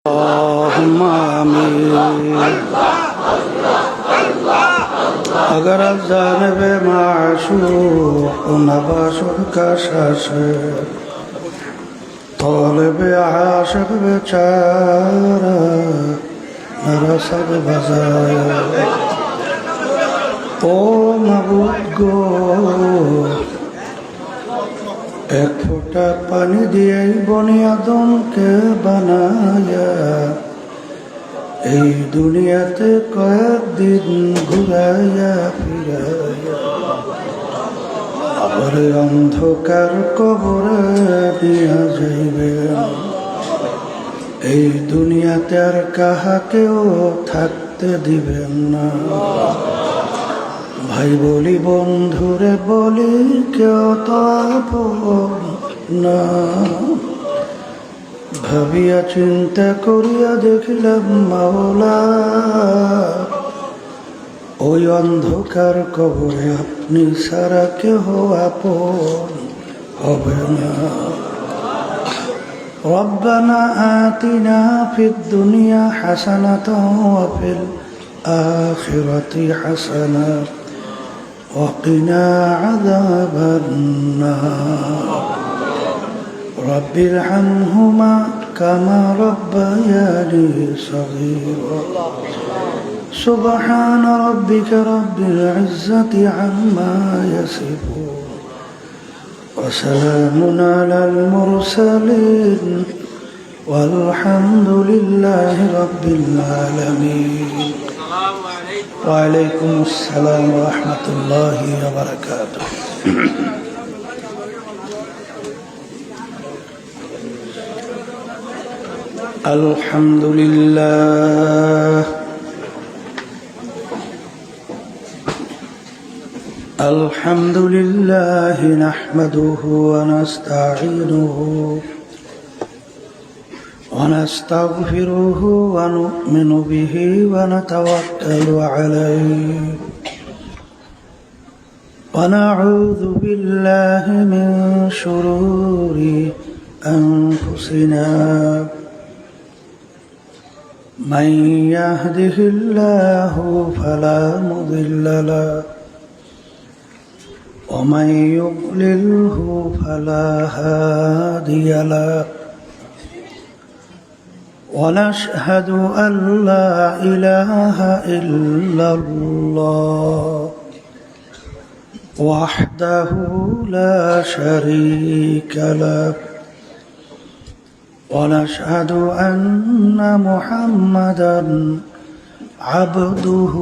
اللهم آمين. अगर जानब माशूक नबाशुर का शश तौलब आशिक बेचारा मेरा सब बजाया ओ मबूद गो एक फुटा पानी दिए बनी आदम के बनाया এই দুনিয়াতে কয়েকদিন ঘুরাইয়া ফিরাইয়া আবার অন্ধকার কবরে নিয়ে যাইবে। এই দুনিয়াতে আর কাহাকেও থাকতে দিবেন না। ভাই বলি বন্ধুরে বলি কেউ তো আপন না। ভাবিয়া চিন্তা করিয়া দেখিলাম মাওলা ওই অন্ধকার কবরে আপনি সারা কেহ আপন হবে না। রব্বানা আতিনা ফিদ দুনিয়া হাসানাতাও ওয়া ফিল আখিরাতি হাসানাতাও ওয়া কিনা আযাবান নার। رب ارحمهما كما ربياني صغيرا سبحان ربك رب العزة عما يصفون وسلام على المرسلين والحمد لله رب العالمين. وعليكم السلام ورحمة الله وبركاته. الحمد لله الحمد لله نحمده ونستعينه ونستغفره ونؤمن به ونتوكل عليه ونعوذ بالله من شرور أنفسنا من يهده الله فلا مضل له ومن يضلله فلا هادي له ونشهد أن لا إله إلا الله وحده لا شريك له ونشهد أن محمدًا عبده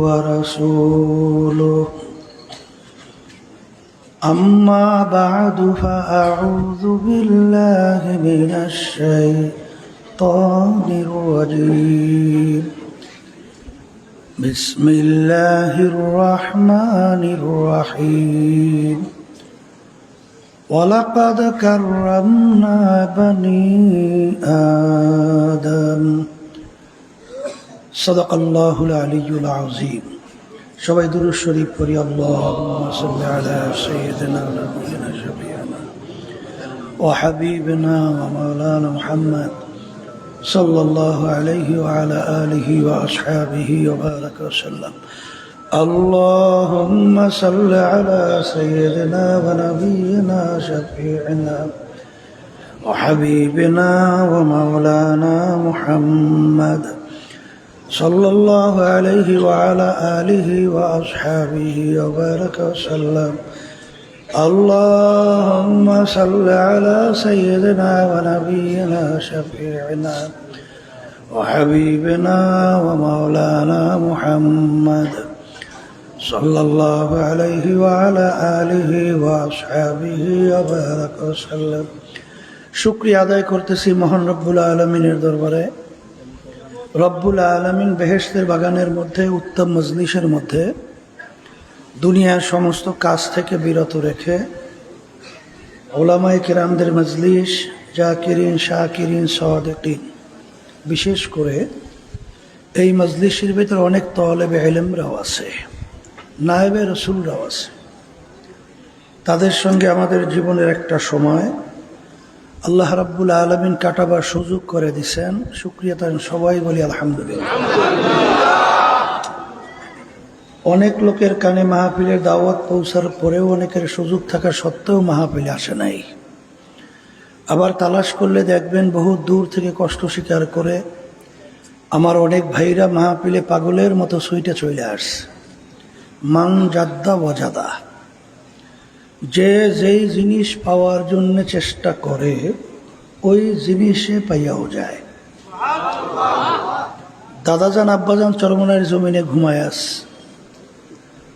ورسوله. أما بعد فأعوذ بالله من الشيطان الرجيم. بسم الله الرحمن الرحيم. ولقد كرمنا بني آدم صدق الله العلي العظيم. সবাই দুরূদ শরীফ পড়ি। আল্লাহুম্মা সাল্লি আলা সাইয়্যিদিনা ওয়া নাবিয়িনা শাফিঈনা ওয়া হাবিবিনা ওয়া মাওলানা মুহাম্মদ সাল্লাল্লাহু আলাইহি ওয়া আলা আলিহি ওয়া আসহাবিহি ওয়া বারাকা ওয়া সাল্লাম। اللهم صل على سيدنا ونبينا شفيعنا وحبيبنا ومولانا محمد صلى الله عليه وعلى آله وأصحابه وبارك وسلم. اللهم صل على سيدنا ونبينا شفيعنا وحبيبنا ومولانا محمد صلى الله عليه وعلى آله وأصحابه وبارك وسلم. শুকরিয়া আদায় করতেছি মহান রব্বুল আলামিনের দরবারে। রব্বুল আলামিন বেহেশতের বাগানের মধ্যে উত্তম মজলিসের মধ্যে দুনিয়ার সমস্ত কাজ থেকে বিরত রেখে উলামায়ে কিরামদের মজলিস, জাকিরিন, শাকিরিন, সাদিকিন, বিশেষ করে এই মজলিসের ভিতরে অনেক তালেবে ইলমরাও আছে, নায়েবে রাসূলরাও আছে। তাদের সঙ্গে আমাদের জীবনের একটা সময় আল্লাহ রাব্বুল আলামিন কাটাবার সুযোগ করে দিছেন, শুকরিয়া তার সবাই বলি আলহামদুলিল্লাহ। অনেক লোকের কানে মাহফিলের দাওয়াত পৌঁছার পরেও অনেকের সুযোগ থাকা সত্ত্বেও মাহফিলে আসে নাই। আবার তালাশ করলে দেখবেন বহু দূর থেকে কষ্ট স্বীকার করে আমার অনেক ভাইরা মাহফিলে পাগলের মতো সুইটে চলে আসছে। মান জাদ্দা ওয়াজাদা, যে যেই জিনিস পাওয়ার জন্য চেষ্টা করে ওই জিনিসে পাইয়াও যায়। দাদাজান আব্বাজান চরমনার জমিনে ঘুমায় আস।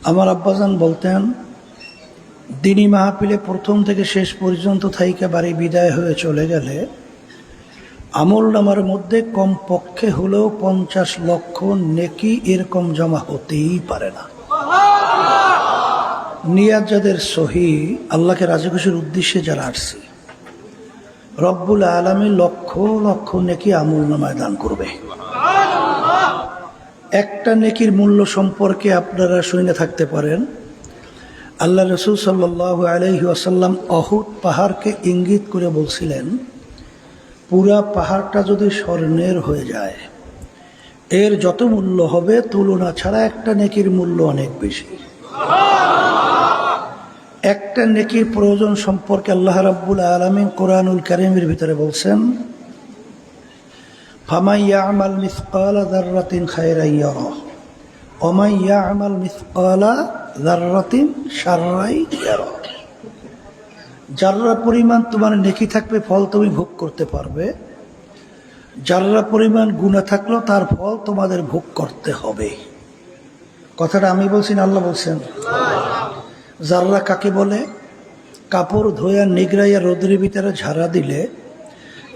আমার আব্বাজান বলতেন, দিনী মাহফিলে প্রথম থেকে শেষ পর্যন্ত থাইকে বাড়ি বিদায় হয়ে চলে গেলে আমল নামার মধ্যে কমপক্ষে হলেও 50 লক্ষ নেকি এরকম জমা হতেই পারে না। নিয়াত যাদের সহি, আল্লাহকে রাজি খুশির উদ্দেশ্যে যারা আসছে, রব্বুল আলামিন লক্ষ লক্ষ নেকি আমল নামায় দান করবে। একটা নেকির মূল্য সম্পর্কে আপনারা শুনে থাকতে পারেন, আল্লাহ রসুল সাল্লাল্লাহু আলাইহি ওয়াসাল্লাম অহুদ পাহাড়কে ইঙ্গিত করে বলছিলেন, পুরা পাহাড়টা যদি স্বর্ণের হয়ে যায় এর যত মূল্য হবে তুলনা ছাড়া একটা নেকির মূল্য অনেক বেশি। একটা নেকির প্রয়োজন সম্পর্কে আল্লাহ রাব্বুল আলামিন কোরআনুল কারীমের ভিতরে বলছেন, ফামান ইয়া'মাল মিসকালা যাররাতিন খায়রান ইয়ারা ওয়া মান ইয়া'মাল মিসকালা যাররাতিন শাররান ইয়ারা। যাররা পরিমাণ তোমার নেকি থাকবে ফল তুমি ভোগ করতে পারবে, যাররা পরিমাণ গুনাহ থাকলেও তার ফল তোমাদের ভোগ করতে হবে। কথাটা আমি বলছি না আল্লাহ বলছেন? যাররা কাকে বলে? কাপড় ধোয়া নিগড়াইয়া রোদের ভিতরে ঝাড়া দিলে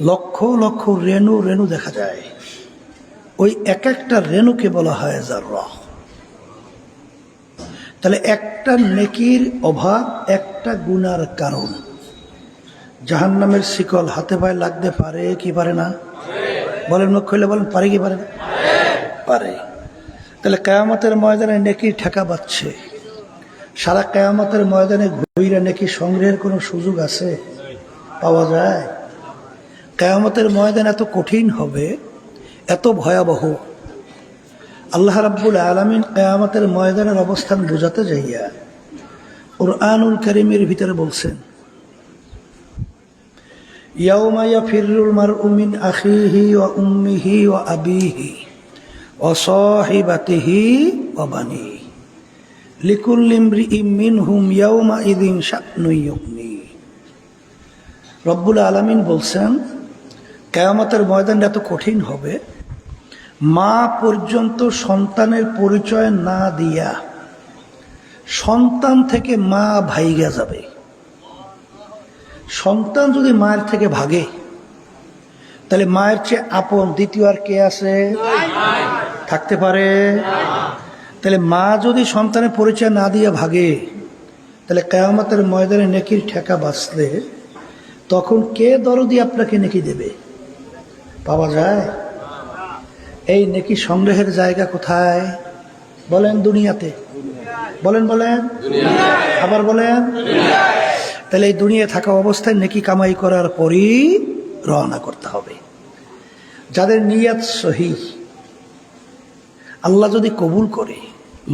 লক্ষ লক্ষ রেণু রেণু দেখা যায়, ওই এক একটা রেণুকে বলা হয় যাররা। তাহলে একটা নেকির অভাব একটা গুনার কারণ। জাহান্নামের শিকল হাতে পায়ে লাগতে পারে কি পারে না? বলেন, মুখ খুলে বলেন, পারে কি পারে না? পারে। তাহলে কিয়ামতের ময়দানে নেকির ঠেকা বাচ্ছে। সারা কিয়ামতের ময়দানে ঘুরে নেকি সংগ্রহের কোনো সুযোগ আছে? পাওয়া যায়? কিয়ামতের ময়দান এত কঠিন হবে, এত ভয়াবহ। আল্লাহ রাব্বুল আলামিন কিয়ামতের ময়দানের অবস্থান বোঝাতে যাইয়া কুরআনুল কারীমের ভিতরে বলছেন, ইয়াউমা ইয়াফিরুল মারউ মিন আখিহি ওয়া উম্মিহি ওয়া আবিহি ওয়া সাহিবাতিহি ওয়া বানিহি লিকুল্লি ইমরিইম মিনহুম ইয়াউমা ইযিন শা'নুন ইউগনি। রব্বুল আলামিন বলছেন, কিয়ামতের ময়দানটা এত কঠিন হবে, মা পর্যন্ত সন্তানের পরিচয় না দিয়া সন্তান থেকে মা ভাইগা যাবে। সন্তান যদি মায়ের থেকে ভাগে তাহলে মায়ের চেয়ে আপন দ্বিতীয় আর কে আছে? থাকতে পারে? তাহলে মা যদি সন্তানের পরিচয় না দিয়ে ভাগে তাহলে কিয়ামতের ময়দানে নেকির ঠেকা বাঁচলে তখন কে দরদি আপনাকে নেকি দেবে? পাওয়া যায়? এই নেকি সংগ্রহের জায়গা কোথায়? বলেন, দুনিয়াতে। বলেন বলেন, আবার বলেন। তাহলে এই দুনিয়া থাকা অবস্থায় নেকি কামাই করার পরই রওনা করতে হবে। যাদের নিয়ত সহি, আল্লাহ যদি কবুল করে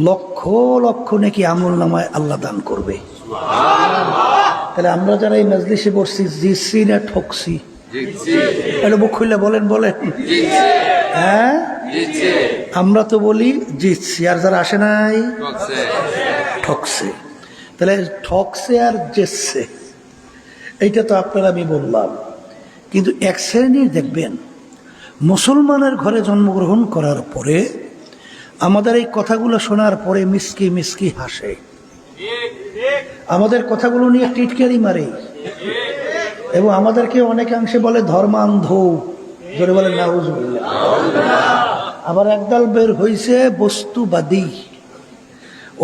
লক্ষ লক্ষ নেকি আমল নামায় আল্লাহ দান করবে। তাহলে আমরা যারা এই মজলিসে বসছি, জিতছি না ঠকছি? এটা মুখ খুললে বলেন, বলেন। হ্যাঁ, আমরা তো বলি জিতছি, আর যারা আসে নাই ঠকছে। তাহলে ঠকছে আর জিতছে এইটা তো আপনারা আমি বললাম। কিন্তু এক শ্রেণীর দেখবেন মুসলমানের ঘরে জন্মগ্রহণ করার পরে আমাদের এই কথাগুলো শোনার পরে মিসকি মিসকি হাসে, আমাদের কথাগুলো নিয়ে টিটকারি মারে এবং আমাদেরকে অনেকাংশে বলে ধর্মান্ধ। জোরে বলে নাউজুবিল্লাহ। আবার একদল বের হইছে বস্তুবাদী।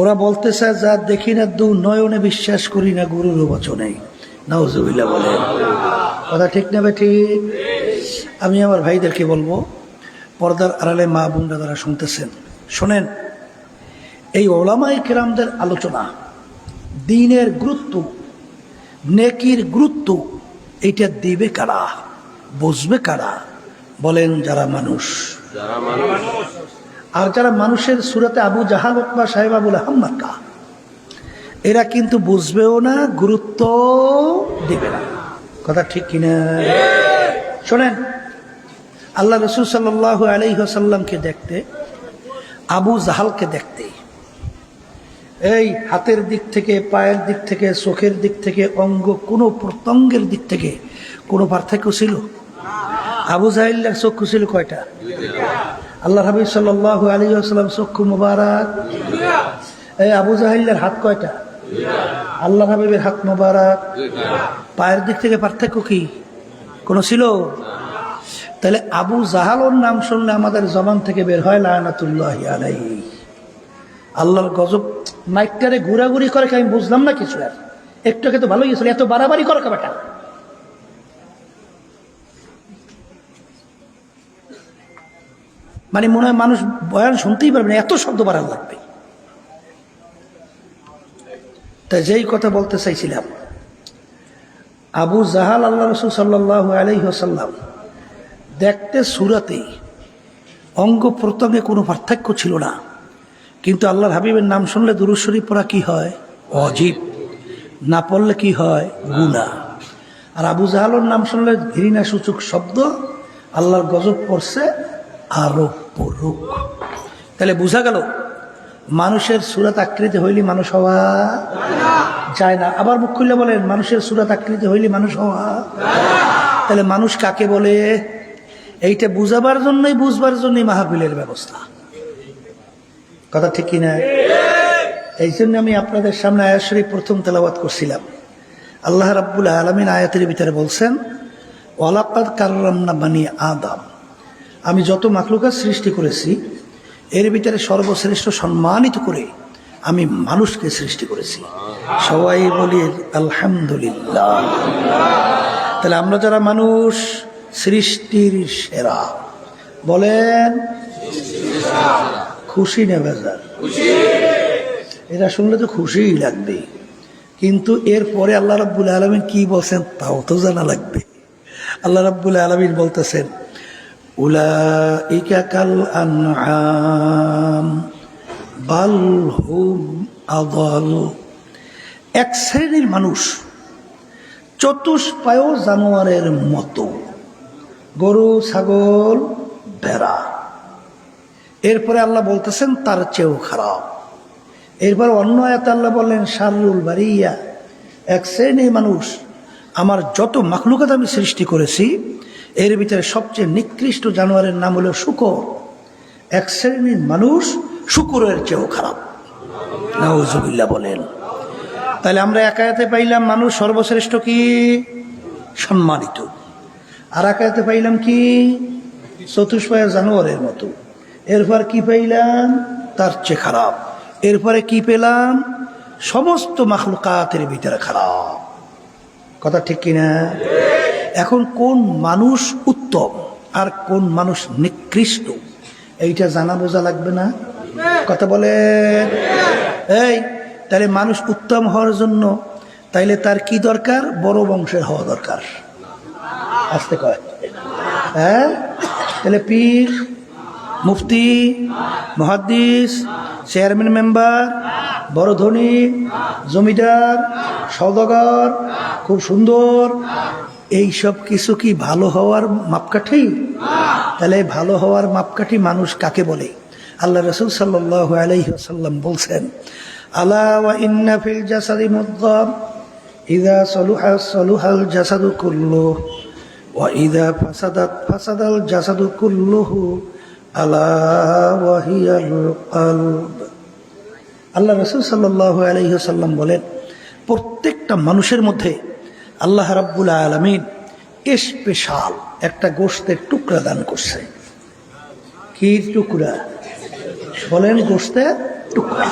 ওরা বলতে চায়, যা দেখি না দু নয়নে বিশ্বাস করি না গুরুর বচনে। নাউজুবিল্লাহ বলে। কথা ঠিক না ঠিক? আমি আমার ভাইদেরকে বলবো, পর্দার আড়ালে মা বোনরা যারা শুনতেছেন, শোনেন, এই ওলামায়ে কেরামদের আলোচনা, দ্বীনের গুরুত্ব, নেকির গুরুত্ব, এইটা দিবে কারা, বুঝবে কারা? বলেন যারা মানুষ। আর যারা মানুষের সুরাতে আবু জাহাল, উতবা, সাহেবা, আবুল আহাব মার্কা, এরা কিন্তু বুঝবেও না, গুরুত্ব দিবে না। কথা ঠিক কিনা? শোনেন, আল্লাহ রসুল সাল্লাল্লাহু আলাইহি ওয়াসাল্লামকে দেখতে, আবু জাহালকে দেখতে, এই হাতের দিক থেকে, পায়ের দিক থেকে, চোখের দিক থেকে, অঙ্গ কোনো প্রত্যঙ্গের দিক থেকে কোনো পার্থক্য ছিল? আবু জাহিলের চক্ষু ছিল কয়টা? আল্লাহ হাবিব সাল্লাল্লাহু আলাইহি ওয়াসাল্লাম চক্ষু মুবারক। এই আবু জাহিলের হাত কয়টা? আল্লাহ হাবিবের হাত মুবারক। পায়ের দিক থেকে পার্থক্য কি কোনো ছিল? তাহলে আবু জাহালর নাম শুনলে আমাদের জবান থেকে বের হয় লানাতুল্লাহি আলাইহি। আল্লাহর গজব। মাইকটারে ঘোরাঘুরি করে, আমি বুঝলাম না কিছু। আর একটু তো ভালোই গেছিল, এত বাড়াবাড়ি করে বেটা। মানে মনে হয় মানুষ বয়ান শুনতেই পারবে না, এত শব্দ বাড়ান লাগবে। তাই যেই কথা বলতে চাইছিলাম, আবু জাহাল আল্লাহ রসুল সাল্লাল্লাহু আলাইহি ওয়াসাল্লাম দেখতে সুরাতে অঙ্গ প্রত্যঙ্গে কোনো পার্থক্য ছিল না, কিন্তু আল্লাহর হাবিবের নাম শুনলে দুরূদ শরীফ পড়া কি হয়? ওয়াজিব। না পড়লে কি হয়? গুনাহ। আর আবু জাহালের নাম শুনলে ঘৃণা সূচক শব্দ, আল্লাহর গজব পড়ছে, আরো পড়ুক। তাহলে বোঝা গেল মানুষের সুরাত আকৃতি হইলে মানুষ হওয়া যায় না। আবার মুখ খুললে বলেন, মানুষের সুরাত আকৃতি হইলে মানুষ হওয়া। তাহলে মানুষ কাকে বলে? এইটা বুঝাবার জন্যই, বুঝবার জন্যই মাহফিলের ব্যবস্থা। কথা ঠিক কিনা? এই জন্য আমি আপনাদের সামনে আয়াত শরীফ প্রথম তেলাওয়াত করছিলাম। আল্লাহ রাব্বুল আলামিন আয়াতের ভিতরে বলছেন, ওয়ালাকাদ কাররামনা বানি আদম। আমি যত মাখলুকাত সৃষ্টি করেছি এর ভিতরে সর্বশ্রেষ্ঠ সম্মানিত করে আমি মানুষকে সৃষ্টি করেছি। সবাই বলি আলহামদুলিল্লাহ। তাহলে আমরা যারা মানুষ, সৃষ্টির সেরা। বলেন খুশি না বেজার? এটা শুনলে তো খুশিই লাগবে, কিন্তু এরপরে আল্লাহ রাব্বুল আলামিন কি বলছেন তাও তো জানা লাগবে। আল্লাহ রাব্বুল আলামিন বলতেছেন, উলাইকা কাল আনআম বাল হুম আযাল। এক শ্রেণীর মানুষ চতুষ্পায় জানোয়ারের মতো, গরু, ছাগল, ভেড়া। এরপরে আল্লাহ বলতেছেন তার চেয়েও খারাপ। এরপর অন্য আয়াতে আল্লাহ বললেন শাররুল বারিয়া। এক শ্রেণীর মানুষ, আমার যত মাখলুকাত আমি সৃষ্টি করেছি এর ভিতরে সবচেয়ে নিকৃষ্ট জানোয়ারের নাম হলো শূকর। এক শ্রেণীর মানুষ শূকরের চেয়েও খারাপ। নাউজুবিল্লাহ বলেন। তাহলে আমরা এক আয়াতে পাইলাম মানুষ সর্বশ্রেষ্ঠ কি? সম্মানিত। আর এক আয়াতে পাইলাম কি? চতুষ্পায় জানোয়ারের মতো। এরপর কি পাইলাম? তার চেয়ে খারাপ। এরপরে কি পেলাম? সমস্ত মাখলুকাতের ভিতরে খারাপ। কথা ঠিক কিনা? এখন কোন মানুষ উত্তম আর কোন মানুষ নিকৃষ্ট এইটা জানা বোঝা লাগবে না? কথা বলেন। এই তাহলে মানুষ উত্তম হওয়ার জন্য তাইলে তার কি দরকার? বড় বংশের হওয়া দরকার। আসতে কয়, হ্যাঁ? তাহলে পীর, মুফতি, মুহাদ্দিস, চেয়ারম্যান মেম্বার, বড় ধনী, জমিদার, সওদাগর, খুব সুন্দর, এই সব কিছু কি ভালো হওয়ার মাপকাঠি? তাহলে ভালো হওয়ার মাপকাঠি মানুষ কাকে বলে? আল্লাহ রাসূল সাল্লাল্লাহু আলাইহি ওয়াসাল্লাম বলছেন, আলা ওয়া ইন্না ফিল জাসাদি মুদগাহ ইযা সালুহা সালুহাল জাসাদু কুল্লুহু ওয়া ইযা ফাসাদাত ফাসাদাল জাসাদু কুল্লুহু আলা ওয়া হিয়াল কলব। আল্লাহ রাসূল সাল্লাল্লাহু আলাইহি ওয়াসাল্লাম বলেন, প্রত্যেকটা মানুষের মধ্যে আল্লাহ রাব্বুল আলামিন স্পেশাল একটা গোশতের টুকরা দান করছে। কি টুকরা? বলেন, গোশতের টুকরা।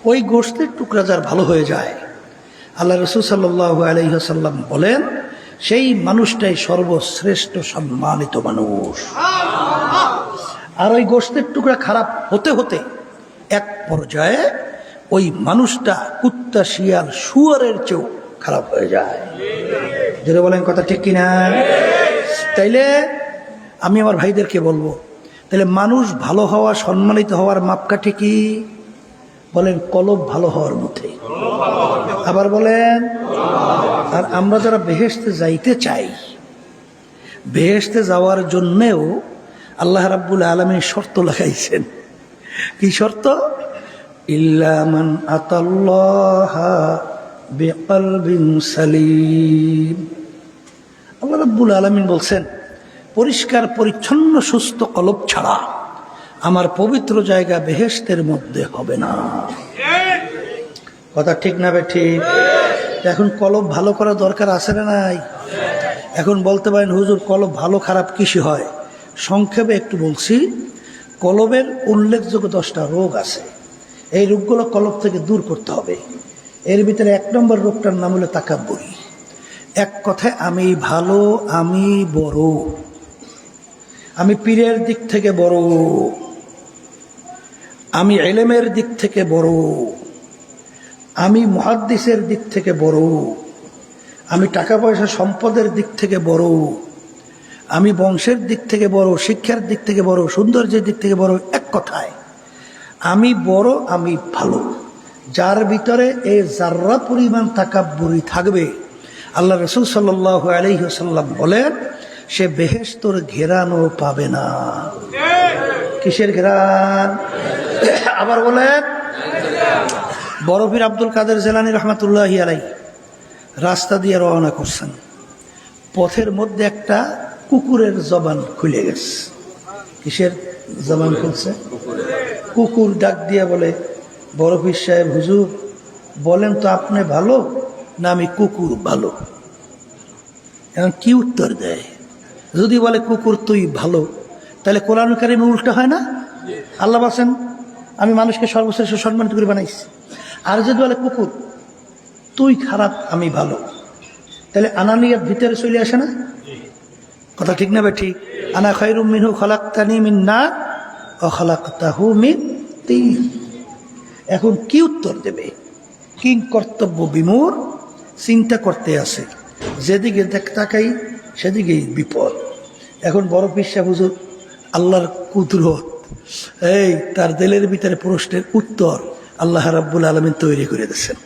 ওই গোশতের টুকরা যার ভালো হয়ে যায়, আল্লাহ রাসূল সাল্লাল্লাহু আলাইহি ওয়াসাল্লাম বলেন সেই মানুষটাই সর্বশ্রেষ্ঠ সম্মানিত মানুষ। আর ওই গোশতের টুকরা খারাপ হতে হতে এক পর্যায়ে ওই মানুষটা কুত্তা, শিয়াল, শুয়োরের চেয়েও খারাপ হয়ে যায়। যেটা বলেন কথা ঠিক কিনা? তাইলে আমি আমার ভাইদেরকে বলবো, তাহলে মানুষ ভালো হওয়া, সম্মানিত হওয়ার মাপকাঠি কি? বলেন কলব ভালো হওয়ার মধ্যে। আবার বলেন। আর আমরা যারা বেহেশতে যাইতে চাই, বেহেশতে যাওয়ার জন্যেও আল্লাহ রাব্বুল আলামিন শর্ত লাগাইছেন। কি শর্ত? ইল্লা মান আতাল্লাহা বিকলবিন সালিম। আল্লাহ রাব্বুল আলামিন বলছেন, পরিষ্কার পরিচ্ছন্ন সুস্থ কলব ছাড়া আমার পবিত্র জায়গা বেহেশতের মধ্যে হবে না। কথা ঠিক না ঠিক? এখন কলব ভালো করা দরকার আছে না নাই? এখন বলতে পারেন হুজুর কলব ভালো খারাপ কিসে হয়? সংক্ষেপে একটু বলছি, কলবের উল্লেখযোগ্য 10টা রোগ আছে। এই রোগগুলো কলব থেকে দূর করতে হবে। এর ভিতরে 1 নম্বর রোগটার নাম হলো তাকাব্বুরি। এক কথায় আমি ভালো, আমি বড়, আমি পীরের দিক থেকে বড়, আমি ইলমের দিক থেকে বড়, আমি মুহাদ্দিসের দিক থেকে বড়, আমি টাকা পয়সা সম্পদের দিক থেকে বড়, আমি বংশের দিক থেকে বড়, শিক্ষার দিক থেকে বড়, সৌন্দর্যের দিক থেকে বড়। এক কথায় আমি বড়, আমি ভালো। যার ভিতরে এই জাররা পরিমাণ তাকাব্বুরি থাকবে, আল্লাহ রাসূল সাল্লাল্লাহু আলাইহি ওয়াসাল্লাম বলেন, সে বেহেশতের ঘেরানো পাবে না। কিসের ঘেরান? আবার বলেন। বড় পীর আব্দুল কাদের জিলানী রাহমাতুল্লাহি আলাইহি রাস্তা দিয়ে রওনা করছেন। পথের মধ্যে একটা কুকুরের জবান খুলে গেছে। কিসের জবান খুলছে? কুকুর ডাক দিয়ে বলে, বড় পীর সাহেব হুজুর বলেন তো আপনি ভালো না আমি কুকুর ভালো? এখন কি উত্তর দেয়? যদি বলে কুকুর তুই ভালো, তাহলে কোরআন কারিমে উল্টা হয় না? আল্লাহ বলেন আমি মানুষকে সর্বশ্রেষ্ঠ সম্মানিত করে বানাইছি। আর যদি বলে কুকুর তুই খারাপ আমি ভালো, তাহলে আনানিয়াত ভিতরে চলে আসে না? কথা ঠিক না ভাই? ঠিক। আনা খায়রুম মিনহু খালাকতানি মিন নার ওয়া খালাকতাহু মিন তিন। এখন কি উত্তর দেবে? কিং কর্তব্য বিমূর, চিন্তা করতে আসে, যেদিকে তাকাই সেদিকেই বিপদ। এখন বড় পীর সাহেব হুজুর আল্লাহর কুদরত, এই তার দিলের ভিতরে প্রশ্নের উত্তর আল্লাহ রাব্বুল আলামিন তৈরি করে দিয়েছেন।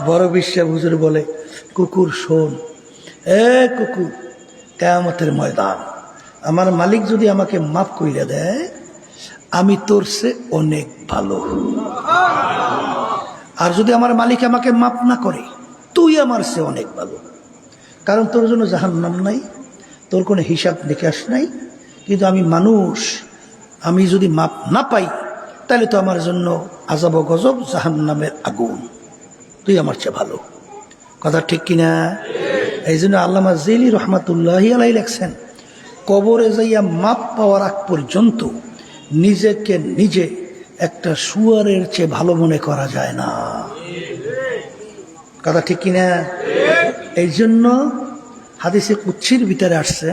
বড় পীর সাহেব হুজুর বলে, কুকুর শোন, কুকুর, কিয়ামতের ময়দান আমার মালিক যদি আমাকে মাফ কইরা দেয়, আমি তোর সে অনেক ভালো। আর যদি আমার মালিক আমাকে মাফ না করে, তুই আমার সে অনেক ভালো। কারণ তোর জন্য জাহান্নাম নাই, তোর কোনো হিসাব নিকাশ নাই। কিন্তু আমি মানুষ, আমি যদি মাপ না পাই তাহলে তো আমার জন্য আযাব ও গজব, জাহান্নামের আগুন। তুই আমার চেয়ে ভালো। কথা ঠিক কিনা? এই জন্য আল্লামা জিলি রহমাতুল্লাহি আলাইহি লেখছেন, কবরে যাইয়া মাপ পাওয়ার আগ পর্যন্ত নিজেকে নিজে একটা শুয়ারের চেয়ে ভালো মনে করা যায় না। কথা ঠিক কিনা? এই জন্য হাদিসে কুদসির ভিতরে আসছে,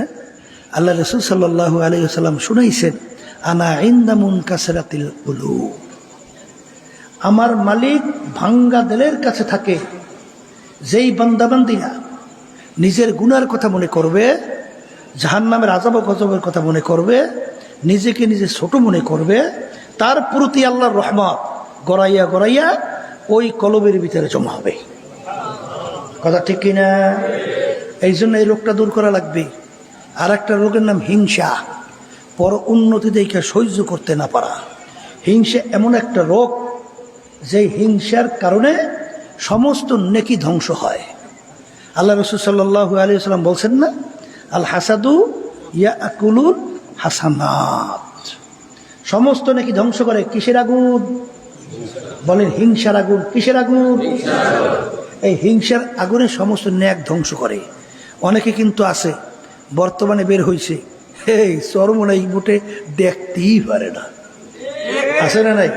আল্লাহ রাসূল সাল্লাল্লাহু আলাইহি ওয়াসাল্লাম শুনাইছেন, আনা ইনদা মুনকাসিরাতিল কুলুব, আমার মালিক ভাঙ্গা দিলের কাছে থাকে। যেই বান্দাবান্দিরা নিজের গুনার কথা মনে করবে, জাহান্নামের আযাব ও গজবের কথা মনে করবে, নিজেকে নিজে ছোট মনে করবে, তার প্রতি আল্লাহর রহমত গড়াইয়া গড়াইয়া ওই কলবের ভিতরে জমা হবে। কথা ঠিক কিনা? এই জন্য এই রোগটা দূর করা লাগবে। আর একটা রোগের নাম হিংসা, পর উন্নতি দেখে সহ্য করতে না পারা। হিংসা এমন একটা রোগ, যে হিংসার কারণে সমস্ত নেকি ধ্বংস হয়। আল্লাহ রাসূল সাল্লাল্লাহু আলাইহি ওয়াসাল্লাম বলছেন না, আল হাসাদু ইয়াকুলুল হাসানাত, সমস্ত নেকি ধ্বংস করে। কিসের আগুন? বলেন হিংসার আগুন। কিসের আগুন? এই হিংসার আগুনে সমস্ত নেক ধ্বংস করে। অনেকে কিন্তু আছে বর্তমানে বের হয়েছে, এই চরমনাই মোটে দেখতেই পারে না। আছে না নাই?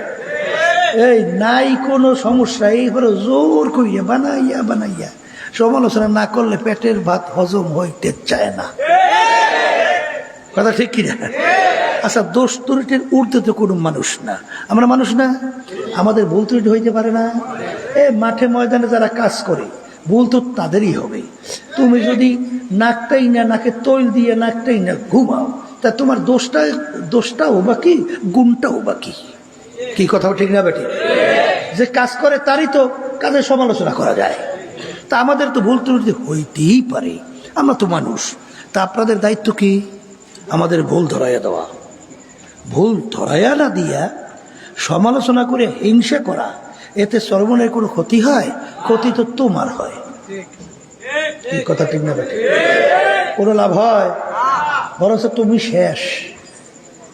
এই নাই কোনো সমস্যা, এই হলো জোর করিয়া বানাইয়া বানাইয়া সমালোচনা না করলে পেটের ভাত হজম হইতে চায় না। কথা ঠিক কিনা? আচ্ছা, দোষ ত্রুটির ঊর্ধ্বে তো কোনো মানুষ না, আমরা মানুষ না? আমাদের ভুল ত্রুটি হইতে পারে না? মাঠে ময়দানে যারা কাজ করে, ভুল তো তাদেরই হবে। তুমি যদি নাকটাই না, নাকে তৈল দিয়ে নাকটাই না ঘুমাও, তা তোমার দোষটাও বাকি, গুণটাও বাকি। কি কথাও ঠিক না বেটি? যে কাজ করে তারই তো কাজের সমালোচনা করা যায়। তা আমাদের তো ভুল ত্রুটি হইতেই পারে, আমরা তো মানুষ। তা আপনাদের দায়িত্ব কি? আমাদের ভুল ধরাইয়া দেওয়া। ভুল ধরাইয়া না দিয়া সমালোচনা করে হিংসা করা, এতে শ্রবণের কোনো ক্ষতি হয়? ক্ষতি তো তোমার হয়। এই কথা ঠিক না বেটি? কোনো লাভ হয়? বরঞ্চ তুমি শেষ,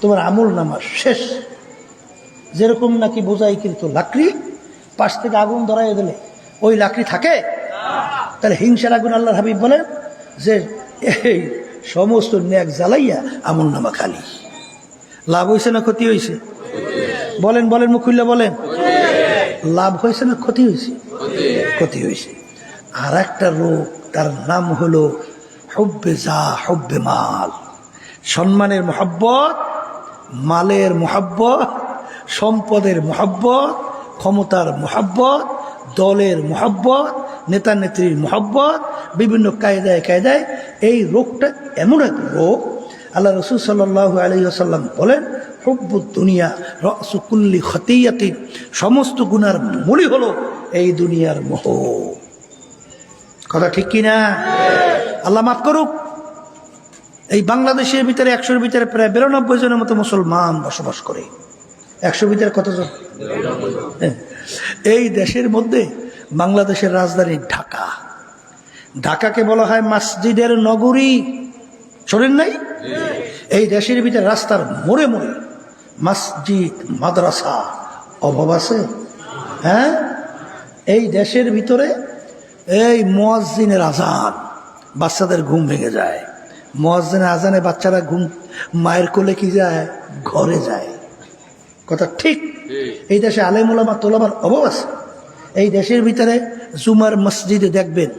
তোমার আমল নামা শেষ। যেরকম নাকি বোঝাই কিন্তু লাকড়ি, পাশ থেকে আগুন ধরাইয়া দিলে ওই লাকড়ি থাকে? তাহলে হিংসার আগুন আল্লাহর হাবিব বলেন যে এই সমস্ত ন্যাক জ্বালাইয়া আমল নামা খালি। লাভ হয়েছে না ক্ষতি হয়েছে? বলেন বলেন, মুখ খুললে বলেন। লাভ হয়েছে না ক্ষতি হয়েছে? ক্ষতি হয়েছে। আর একটা রোগ, তার নাম হলো হুব্বে যা হুব্বে মাল। সম্মানের মোহাব্বত, মালের মোহাব্বত, সম্পদের মোহাব্বত, ক্ষমতার মোহাব্বত, দলের মোহাব্বত, নেতা নেত্রীর মোহাব্বত, বিভিন্ন কায়দায় কায়দায়। এই রোগটা এমন এক রোগ, আল্লাহ রসুল সাল্লাল্লাহু আলাইহি ওয়াসাল্লাম বলেন হুব্বুদ দুনিয়া রাসু কুল্লি খতিয়াতিন, সমস্ত গুনার মূলই হলো এই দুনিয়ার মোহ। কথা ঠিক কিনা? আল্লাহ মাফ করুক। এই বাংলাদেশের ভিতরে 100-র ভিতরে প্রায় 92 জনের মতো মুসলমান বসবাস করে। 100 ভিতরে কতজন? এই দেশের মধ্যে বাংলাদেশের রাজধানী ঢাকা। ঢাকাকে বলা হয় মসজিদের নগরী। শোনেন নাই? এই দেশের ভিতরে রাস্তার মোড়ে মোড়ে মসজিদ, মাদ্রাসা অভাব আছে? হ্যাঁ, এই দেশের ভিতরে এই মুয়াজ্জিনের আজান, বাচ্চাদের ঘুম ভেঙে যায়। মুয়াজ্জিনের আজানে বাচ্চারা ঘুম, মায়ের কোলে কি যায়? ঘরে যায়। কথা ঠিক? এই দেশে আলেম ওলামা তোলামার অভাব আছে। এই দেশের ভিতরে জুমার মসজিদে দেখবেন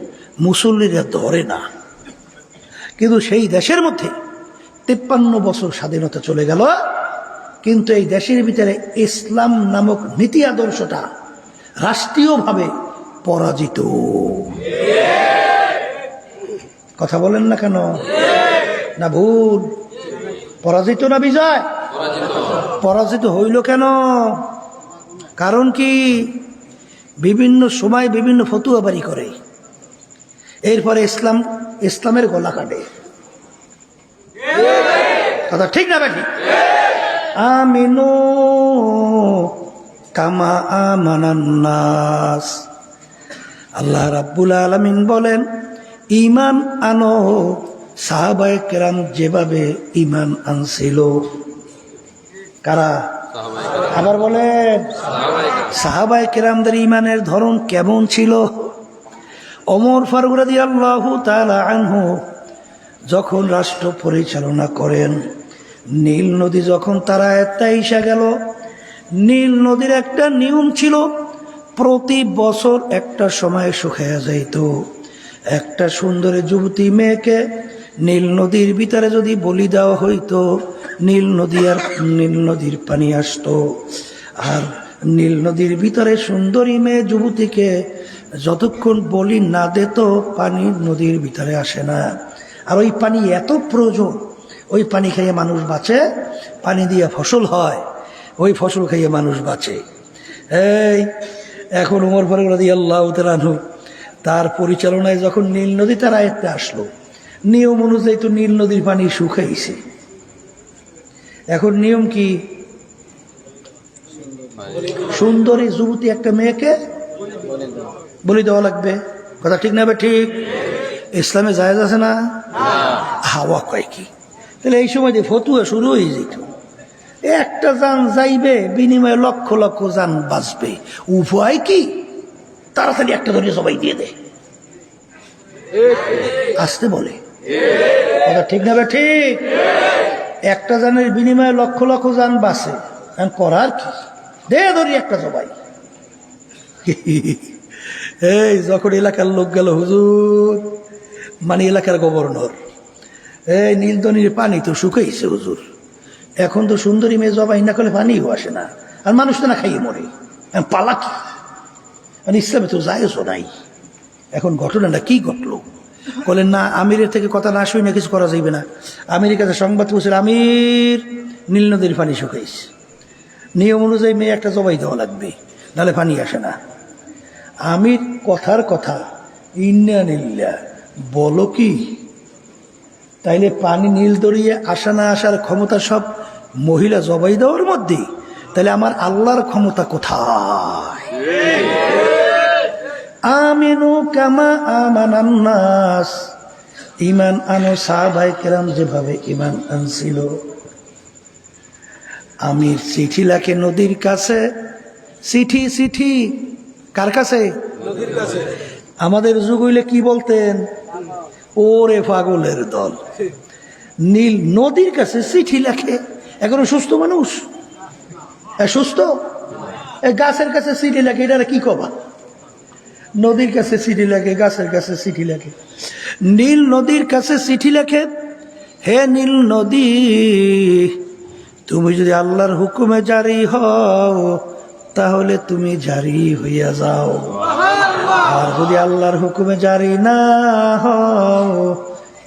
মুসল্লিরা ধরে না। কিন্তু সেই দেশের মধ্যে 53 বছর স্বাধীনতা চলে গেল, কিন্তু এই দেশের ভিতরে ইসলাম নামক নীতি আদর্শটা রাষ্ট্রীয়ভাবে পরাজিত। কথা বলেন না কেন? না ভুল? পরাজিত না বিজয়? পরাজিত হইল কেন? কারণ কি? বিভিন্ন সময় বিভিন্ন ফতুয়া বাড়ি করে, এরপরে ইসলামের গলা কাটে। কথা ঠিক না বেটি? আমিনু কামা আমানান নাস। আল্লাহ রাব্বুল আলামিন বলেন ঈমান আনো সাহাবায়ে কেরাম যেভাবে ঈমান আনছিল। কারা? আবার বলেন, সাহাবায়ে কেরামদের ঈমানের ধরন কেমন ছিল? ওমর ফারুক রাদিয়াল্লাহু তাআলা আনহু যখন রাষ্ট্র পরিচালনা করেন, নীল নদী যখন তারা এসে গেল, নীল নদীর একটা নিয়ম ছিল, প্রতি বছর একটা সময় শুকিয়ে যাইত। একটা সুন্দরী যুবতী মেয়েকে নীল নদীর ভিতরে যদি বলি দেওয়া হইতো, নীল নদীর পানি আসতো। আর নীল নদীর ভিতরে সুন্দরী মেয়ে যুবতীকে যতক্ষণ বলি না দিত, পানি নদীর ভিতরে আসে না। আর ওই পানি এত প্রয়োজন, ওই পানি খেয়ে মানুষ বাঁচে, পানি দিয়ে ফসল হয়, ওই ফসল খেয়ে মানুষ বাঁচে। এই এখন ওমর ফারুক রাদিয়াল্লাহু তাআলা আনহু তার পরিচালনায় যখন নীল নদী তার আয়ত্তে আসলো, নিয়ম অনুযায়ী তো নীল নদীর পানি শুকাইছে। এখন নিয়ম কি? সুন্দরী যুবতী একটা মেয়েকে বলি দেওয়া লাগবে। কথা ঠিক না? ঠিক? ইসলামে জায়েজ আছে না? হাওয়া কয় কি? তাহলে এই সময় যে ফতুয়া শুরু হয়ে যেত, একটা জান যাইবে বিনিময়ে লক্ষ লক্ষ জান বাঁচবে। উপায় কি? তাড়াতাড়ি একটা ধরে সবাই দিয়ে দেয়। আসতে বলে। কথা ঠিক না? ঠিক? একটা জানের বিনিময়ে লক্ষ লক্ষ জান বাঁচে, করার কি? দে ধরি একটা সবাই। এই যখন এলাকার লোক গেল, হুজুর মানে এলাকার গভর্নর, এই নীলদনির পানি তো শুকাইছে হুজুর, এখন তো সুন্দরী মেয়ে জবাই না করলে পানিও আসে না, আর মানুষ তো না খাইয়ে মরে, পালা কি? ইসলামে তো জায়েজও নাই। এখন ঘটনাটা কি ঘটলো? বলেন না, আমিরের থেকে কথা না শুই না কিছু করা যাইবে না। আমিরের কাছে সংবাদ পৌঁছল, আমির নীল নদীর পানি শুকাইছে, নিয়ম অনুযায়ী মেয়ে একটা জবাই দেওয়া লাগবে, নাহলে পানি আসে না। আমির কথার কথা, ইন্না নিল্লা, বলো কি? তাইলে পানি নীল দরিয়ে আসা না আসার ক্ষমতা সব মহিলা জবাই দেওয়ার মধ্যে, তাহলে আমার আল্লাহর ক্ষমতা কোথায়? আমিনু কামা আমানান নাস, ঈমান আনো সাহাবায়ে কেরাম যেভাবে ঈমান আনছিল। আমির চিঠি লেখে নদীর কাছে, চিঠি চিঠি কার কাছে? নদীর কাছে। আমাদের যুগ হইলে কি বলতেন? ওরে পাগলের দল, নীল নদীর কাছে চিঠি লেখে। এখনো সুস্থ মানুষ? সুস্থ? গাছের কাছে চিঠি লেখে, এটা কি কবা? নদীর কাছে চিঠি লেখে, গাছের কাছে চিঠি লেখে, নীল নদীর কাছে চিঠি লেখে। হে নীল নদী, তুমি যদি আল্লাহর হুকুমে জারি হও তাহলে তুমি জারি হইয়া যাও, আর যদি আল্লাহর হুকুমে জারি না হও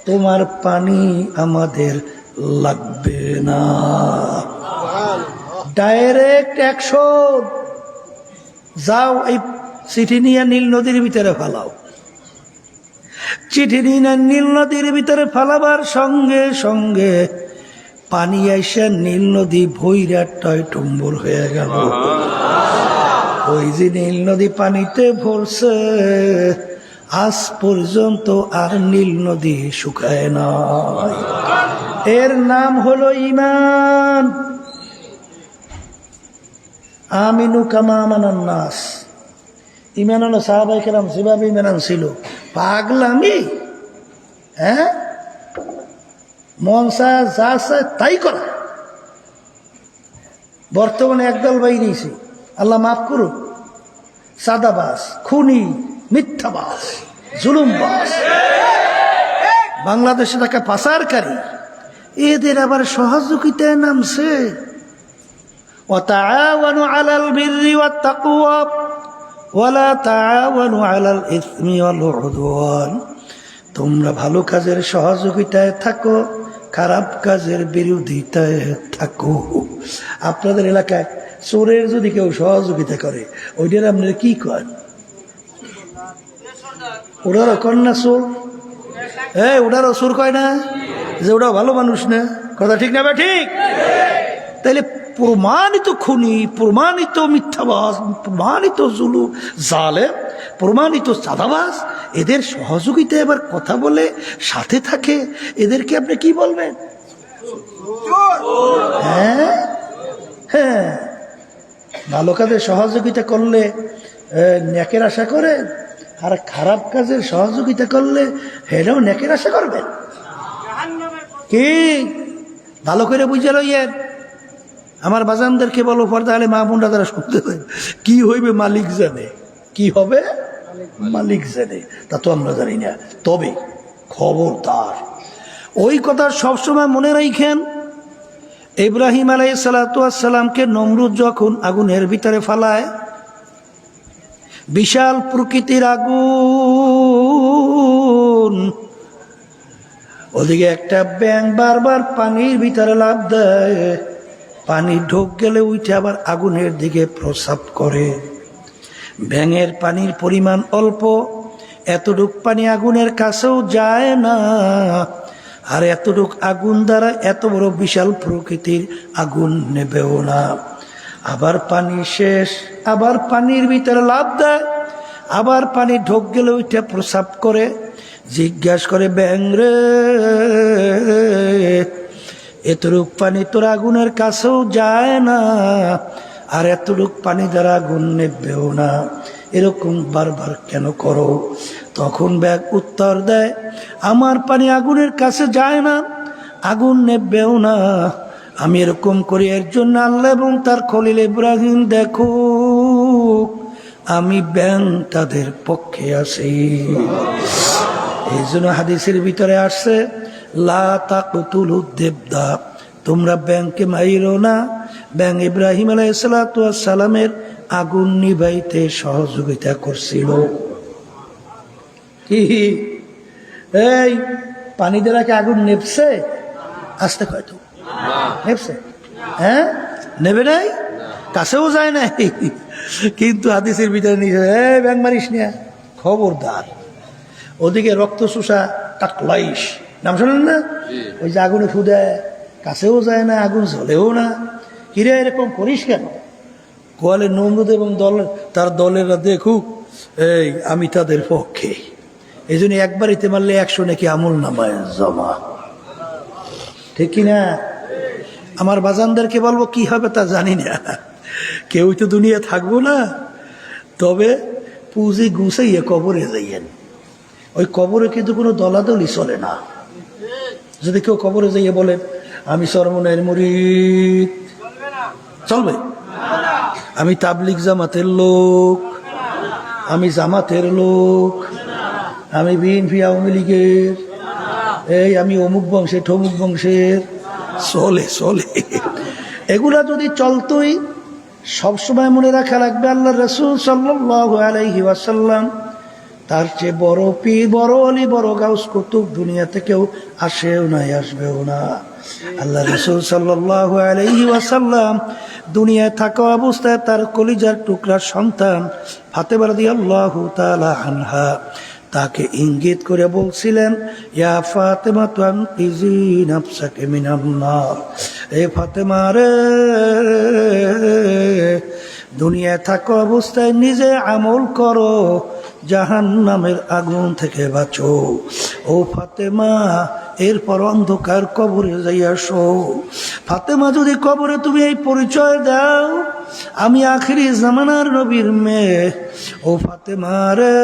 তোমার পানি আমাদের লাগবে না। Direct action. যাও, এই চিঠি নিয়ে নীল নদীর ভিতরে ফালাও। চিঠি নিয়ে নীল নদীর ভিতরে ফালাবার সঙ্গে সঙ্গে পানি আইসা নীল নদী ভৈরা টয় টুম্বুর হয়ে গেল। ওই যে নীল নদী পানিতে ভরছে, আজ পর্যন্ত আর নীল নদী শুকায় না। এর নাম হলো ঈমান। আমিনু কামা আমানান নাস, ঈমান হলো সাহাবায়ে কেরাম যেভাবে ঈমান আনছিল। পাগলামি? হ্যাঁ, মন চায় যা চায় তাই করা। বর্তমানে একদল বাইরেছে, আল্লাহ মাফ করুক, সাদাবাস, খুনি, মিথ্যাবাস, জুলুমবাস, বাংলাদেশে থাকা পাচারকারী, এদের আবার সহযোগিতায় নামছে। ওয়াতাআওয়ানু আলাল বিররি ওয়াত তাকওয়া ওয়ালা তাআওয়ানু আলাল ইসমি ওয়াল উদওয়ান। তোমরা ভালো কাজের সহযোগিতায় থাকো, খারাপ কাজের বিরোধিতায় থাকো। আপনাদের এলাকায় চোরের যদি কেউ সহযোগিতা করে, ওইটার আপনারা কি করেন? ওটারও কন্যা চোর, ওটারও চোর কয় না যে ওটা ভালো মানুষ না? কথা ঠিক না? ঠিক। তাইলে প্রমাণিত খুনি, প্রমাণিত মিথ্যাবাজ, প্রমাণিত জালেম, প্রমাণিত চাঁদাবাজ, এদের সহযোগিতা এবার কথা বলে সাথে থাকে, এদেরকে আপনি কি বলবেন? হ্যাঁ হ্যাঁ, ভালো কাজের সহযোগিতা করলে নেকের আশা করে, আর খারাপ কাজের সহযোগিতা করলে হেরাও নেকের আশা করবেন। কি ভালো করে বুঝে লইয়েন। আমার বাজানদেরকে বলো, পর্দা আলে মা বোনরা তারা শুনতে হয়, কি হইবে মালিক জানে, কি হবে মালিক জানে, তা তো আমরা জানি না। তবে খবরদার, ওই কথা সবসময় মনে রাখেন, ইব্রাহিম আলাইহিস সালাতু ওয়াস সালামকে নমরুদ যখন আগুনের ভিতরে ফালায়, বিশাল প্রকৃতির আগুন, ওদিকে একটা ব্যাঙ বারবার পানির ভিতরে লাফ দেয়, পানি ঢোক গেলে উঠে আবার আগুনের দিকে প্রস্রাব করে। ব্যাঙের পানির পরিমাণ অল্প, এতটুক পানি আগুনের কাছেও যায় না, আর এতটুক আগুন দ্বারা এত বড় বিশাল প্রকৃতির আগুন নেবেও না। আবার পানি শেষ, আবার পানির ভিতরে লাফ দেয়, আবার পানি ঢোক গেলে উঠে প্রস্রাব করে। জিজ্ঞাসা করে, ব্যাঙ রে, এতটুক পানি তোর আগুনের কাছেও যায় না, আর এতটুক পানি দ্বারা আগুন নেবেও না, এরকম বারবার কেন করো? তখন ব্যাঙ উত্তর দেয়, আমার পানি আগুনের কাছে যায় না, আগুন নেবেও না, আমি এরকম করি এর জন্য আল্লাহ এবং তার খলিল ইব্রাহিম দেখো আমি ব্যাঙ তাদের পক্ষে আছি। এই জন্য হাদিসের ভিতরে আসছে, লা তাকতুলুদ দেবদা, তোমরা ব্যাঙকে মাইরো না। ব্যাঙ ইব্রাহিম আলাইহিস সালাতু ওয়াস সালামের আগুন নিভাইতে সহযোগিতা করছিল। কি এই পানি দ্বারা কি আগুন নেপছে? আসতে হয়তো নেপছে, হ্যাঁ নেবে নাই, কাছেও যায় নাই, কিন্তু হাদিসের ভিতরে নিয়ে ব্যাং মারিস নিয়া খবরদার। ওদিকে রক্ত চুষা টাকলাইশ নাম শোনেন না? ওই যে আগুনে ফুদে, কাছেও যায় না, আগুন জ্বলেও না। কিরে এরকম করিস কেন? কোয়ালে নমরুদ এবং তার দলেরা দেখুক এই আমি তাদের পক্ষে, এই জন্য একবারিতে মারলে 100 নাকি আমল নামায় জমা, ঠিক কিনা? আমার বাজানদেরকে বলবো কি হবে তা জানি না, কেউই তো দুনিয়া থাকবো না, তবে পুঁজি গুছাইয়ে কবরে যাইয়েন। ওই কবরে কিন্তু কোনো দলাদলি চলে না। যদি কেউ কবরে যাইয়ে বলেন আমি চরমনের মুরিদ, চলবে? আমি তাবলিগ জামাতের লোক, আমি জামাতের লোক, আমি বিএনপি আওয়ামী লীগের, এই আমি অমুক বংশের ঠমুক বংশের, চলে চলে। এগুলা যদি চলতোই, সবসময় মনে রাখা লাগবে আল্লাহ রাসূল সাল্লাল্লাহু আলাইহি ওয়াসাল্লাম তার চেয়ে বড় পীর, বড় অলি, বড় গাউস কুতুব দুনিয়াতে কেউ আসেও নাই, আসবেও না। আল্লাহ রাসূল সাল্লাল্লাহু আলাইহি ওয়াসাল্লাম দুনিয়ায় থাকা অবস্থায় তার কলিজার টুকরা সন্তান ফাতেমা রাদিয়াল্লাহু তাআলা আনহা তাকে ইঙ্গিত করে বলছিলেন, ইয়া ফাতেমা তুনকিজি নাফসাকা মিনান নার, এ ফাতেমা রে, দুনিয়ায় থাকা অবস্থায় নিজে আমল করো, জাহান্নামের আগুন থেকে বাঁচো। ও ফাতেমা, এরপর অন্ধকার কবরে যাইয়া শো। ফাতেমা, যদি কবরে তুমি এই পরিচয় দাও আমি আখিরি জামানার নবীর মেয়ে, ও ফাতেমা রে,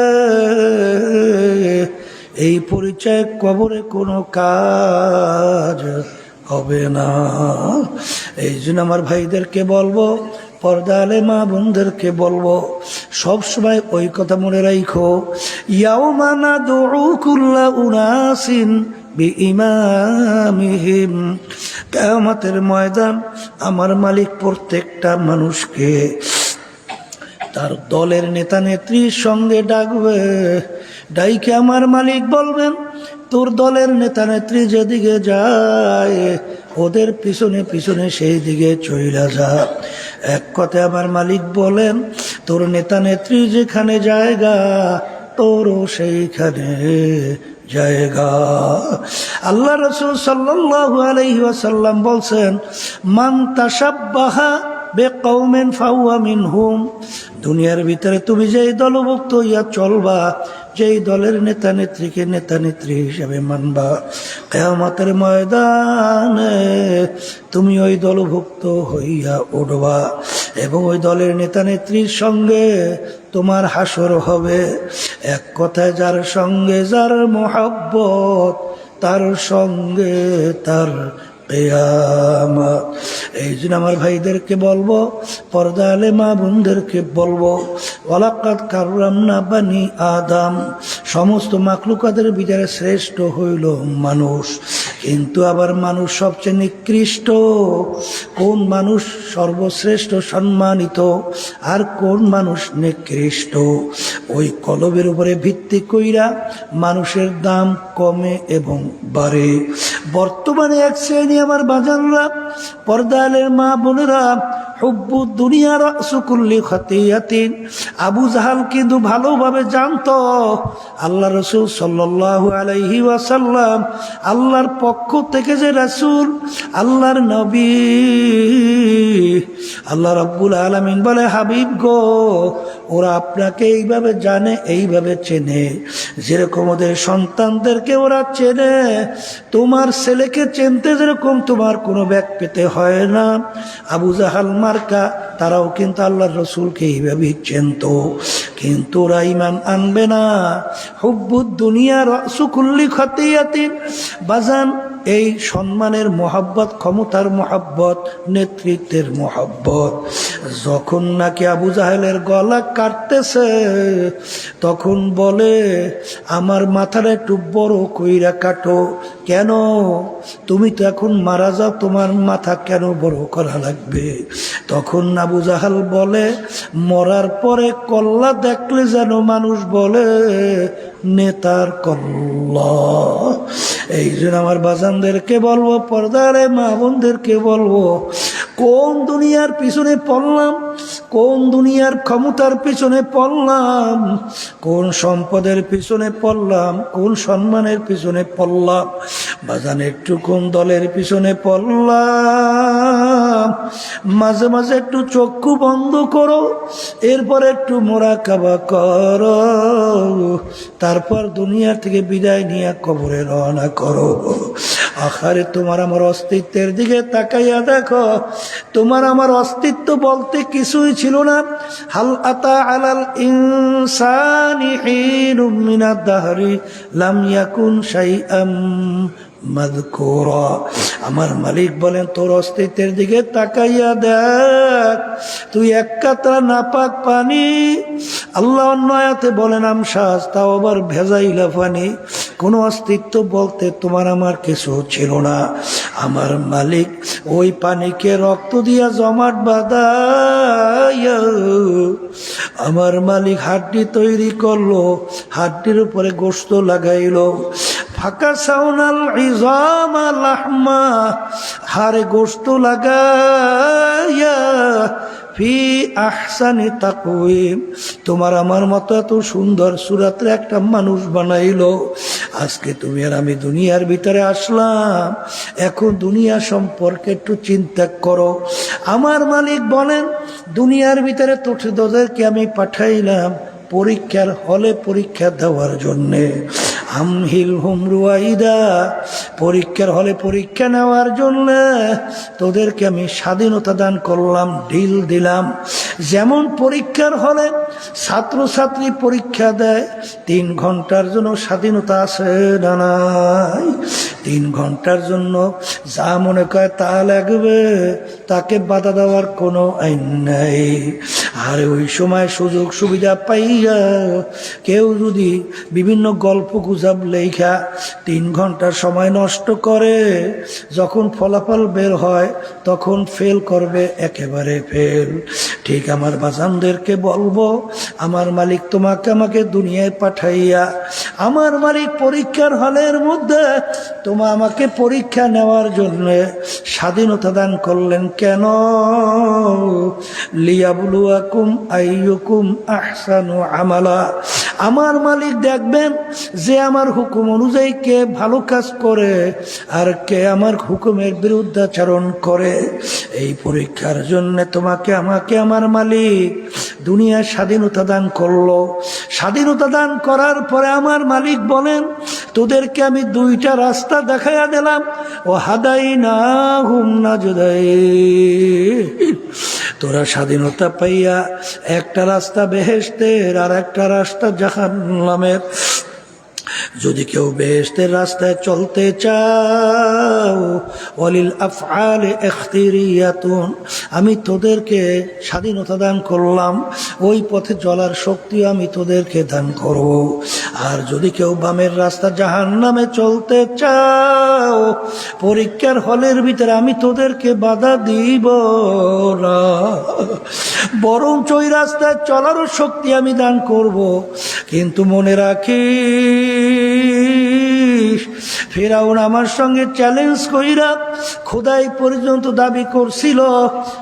এই পরিচয় কবরে কোনো কাজ হবে না। এই জন্য আমার ভাইদেরকে বলবো, পর্দালে মা বোনদেরকে বলবো, সব সময় ওই কথা মনে রাখো, ইয়াউমা নাদউ কুল্লা উনাসিন বিইমামিহিম, কিয়ামতের ময়দান আমার মালিক প্রত্যেকটা মানুষকে তার দলের নেতা নেত্রীর সঙ্গে ডাকবে। ডাইকে আমার মালিক বলবেন, তোর দলের নেতা নেত্রী যেদিকে যায় ওদের পিছনে পিছনে সেই দিকে চইলা যা। এক কথায় আমার মালিক বলেন, তোর নেতা নেত্রী যেখানে জায়গা তোরও সেইখানে জায়গা। আল্লাহ রাসূল সাল্লাল্লাহু আলাইহি ওয়াসাল্লাম বলছেন, মান তাশাব্বাহা বিকওমিন ফাহুয়া মিনহুম, দুনিয়ার ভিতরে তুমি যেই দলভুক্ত হইয়া চলবা, যেই দলের নেতা নেত্রীকে নেতা নেত্রী হিসেবে মানবা, কিয়ামতের ময়দানে তুমি ওই দলভুক্ত হইয়া উঠবা এবং ওই দলের নেতা নেত্রীর সঙ্গে তোমার হাসর হবে। এক কথায় যার সঙ্গে যার মহব্বত, তার সঙ্গে তার কিয়ামত। এই জন্য আমার ভাইদেরকে বলবো, পর্দালে মা বোনদেরকে বলবো, ওয়ালাকাদ কাররামনা বানি আদম, সমস্ত মাখলুকাতের ভিতরে শ্রেষ্ঠ হইল মানুষ, কিন্তু আবার মানুষ সবচেয়ে নিকৃষ্ট। কোন মানুষ সর্বশ্রেষ্ঠ সম্মানিত আর কোন মানুষ নিকৃষ্ট, ওই কলবের উপরে ভিত্তি কইরা মানুষের দাম কমে এবং বাড়ে। বর্তমানে এক শ্রেণী আমার বাজানরা, পর্দালের মা বোনেরা, হুব্বু দুনিয়া রাসু কুল্লি খাতিয়াতিন, আবু জাহাল কিন্তু ভালোভাবে জানতো আল্লাহ রাসূল সাল্লাল্লাহু আলাইহি ওয়াসাল্লাম আল্লাহর পক্ষ থেকে যে রাসূল, আল্লাহর নবী। আল্লাহ রাব্বুল আলামিন বলে, হাবিব গো, ওরা আপনাকে এইভাবে জানে, এইভাবে চেনে, যেরকম ওদের সন্তানদেরকে ওরা চেনে, তোমার ছেলেকে চিনতে যেরকম তোমার কোনো ব্যাগ পেতে হয় না। আবু জাহাল মার্কা তারাও কিন্তু আল্লাহর রসুলকে এইভাবেই চিনত, কিন্তু ওরা ঈমান আনবে না। হুব্বুদ দুনিয়া রাসু কুল্লি খাতিয়াতিন, বাজান, এই সম্মানের মহব্বত, ক্ষমতার মহব্বত, নেতৃত্বের মহব্বত, যখন নাকি আবু জাহেলের গলা কাটতেছে তখন বলে, আমার মাথাটা একটু বড় কইরা কাটো। কেন? তুমি তো এখন মারা যাও, তোমার মাথা কেন বড় করা লাগবে? তখন আবু জাহেল বলে, মরার পরে কল্লা দেখলে যেন মানুষ বলে নেতার কল্লা। এই জন্য আমার বাজানদেরকে বলবো, পর্দারে মা বোনদেরকে বলবো, কোন দুনিয়ার পিছনে পড়লাম, কোন দুনিয়ার ক্ষমতার পিছনে পড়লাম, কোন সম্পদের পিছনে পড়লাম, কোন সম্মানের পিছনে পড়লাম, বাজান একটু কোন দলের পিছনে পড়লাম, মাঝে মাঝে একটু চক্ষু বন্ধ করো, এরপর একটু মোরাকাবা করো, তারপর দুনিয়া থেকে বিদায় নিয়ে কবরে রওনা করো। আখারে তোমার আমার অস্তিত্বের দিকে তাকাইয়া দেখো, তোমার আমার অস্তিত্ব বলতে কিছুই ছিল না। হাল আতা আলাল ইনসানি হিনুম মিনাদ দাহরি লাম ইয়াকুন শাইআম মাযকুরা। আমার মালিক বলেন, তোর অস্তিত্বের দিকে তাকাইয়া দেখ, তুই এক কাতরা নাপাক পানি। আল্লাহ অন্য আয়াতে বলেন আমশাস, তাও আবার ভেজাইলা পানি। কোনো অস্তিত্ব বলতে তোমার আমার কিছু ছিল না। আমার মালিক ওই পানিকে রক্ত দিয়া জমাট বাঁধাইয়া আমার মালিক হাড্ডি তৈরি করলো, হাড্ডির উপরে গোশত লাগাইলো। ফাঁকা সাউনাল ইজামা লাহমা, হাড়ে গোশত লাগাইয়া ফি আহসানি তাকওয়িম, তোমার আমার মতো এত সুন্দর সুরাতের একটা মানুষ বানাইলো। আজকে তুমি আর আমি দুনিয়ার ভিতরে আসলাম, এখন দুনিয়া সম্পর্কে একটু চিন্তা করো। আমার মালিক বলেন, দুনিয়ার ভিতরে তোদেরকে আমি পাঠাইলাম পরীক্ষার হলে পরীক্ষা দেওয়ার জন্যে। আমহিল হুম রুয়াইদা, পরীক্ষার হলে পরীক্ষা নেওয়ার জন্য তোদেরকে আমি স্বাধীনতা দান করলাম, ঢিল দিলাম। যেমন পরীক্ষার হলে ছাত্রছাত্রী পরীক্ষা দেয়, 3 ঘন্টার জন্য স্বাধীনতা আছে না নাই? 3 ঘন্টার জন্য যা মনে করে তা লাগবে, তাকে বাধা দেওয়ার কোনো আইন নাই। আর ওই সময় সুযোগ সুবিধা পাইয়া কেউ যদি বিভিন্ন গল্প গুজব লেখা 3 ঘন্টার সময় নষ্ট করে, যখন ফলাফল বের হয় তখন ফেল করবে, একেবারে ফেল। ঠিক আমার বাজানদেরকে বলবো, আমার মালিক তোমাকে আমাকে দুনিয়ায় পাঠাইয়া, আমার মালিক পরীক্ষার হলের মধ্যে তোমা আমাকে পরীক্ষা নেওয়ার জন্য স্বাধীনতা দান করলেন। কেন? লিয়াবলুয়াকুম আইয়ুকুম আহসানু আমালা। আমার মালিক দেখবেন যে আমার হুকুম অনুযায়ী কে ভালো কাজ করে আর কে আমার হুকুমের বিরুদ্ধাচরণ করে। এই পরীক্ষার জন্য তোমাকে আমাকে আমার মালিক দুনিয়ার স্বাধীনতা দান করলো। স্বাধীনতা দান করার পরে আমার মালিক বলেন, তোদেরকে আমি 2টা রাস্তা দেখাইয়া দিলাম। ও হাদাইনাহুম নাজদাইন, তোরা স্বাধীনতা পাইয়া একটা রাস্তা বেহেশতের আর একটা রাস্তা জাহান্নামের। যদি কেউ বেহেশতের রাস্তায় চলতে চাও, ওয়ালিল আফআলি ইখতিরিয়াতুন, আমি তোদেরকে স্বাধীনতা দান করলাম, ওই পথে চলার শক্তি আমি তোদেরকে দান করব। আর যদি কেউ বামের রাস্তা জাহান্নামে চলতে চাও, পরীক্ষার হলের ভিতরে আমি তোদেরকে বাধা দিব না, বরং ওই রাস্তায় চলারও শক্তি আমি দান করব। কিন্তু মনে রাখিস, ফেরাউন আমার সঙ্গে চ্যালেঞ্জ কইরা খোদাই পর্যন্ত দাবি করছিল।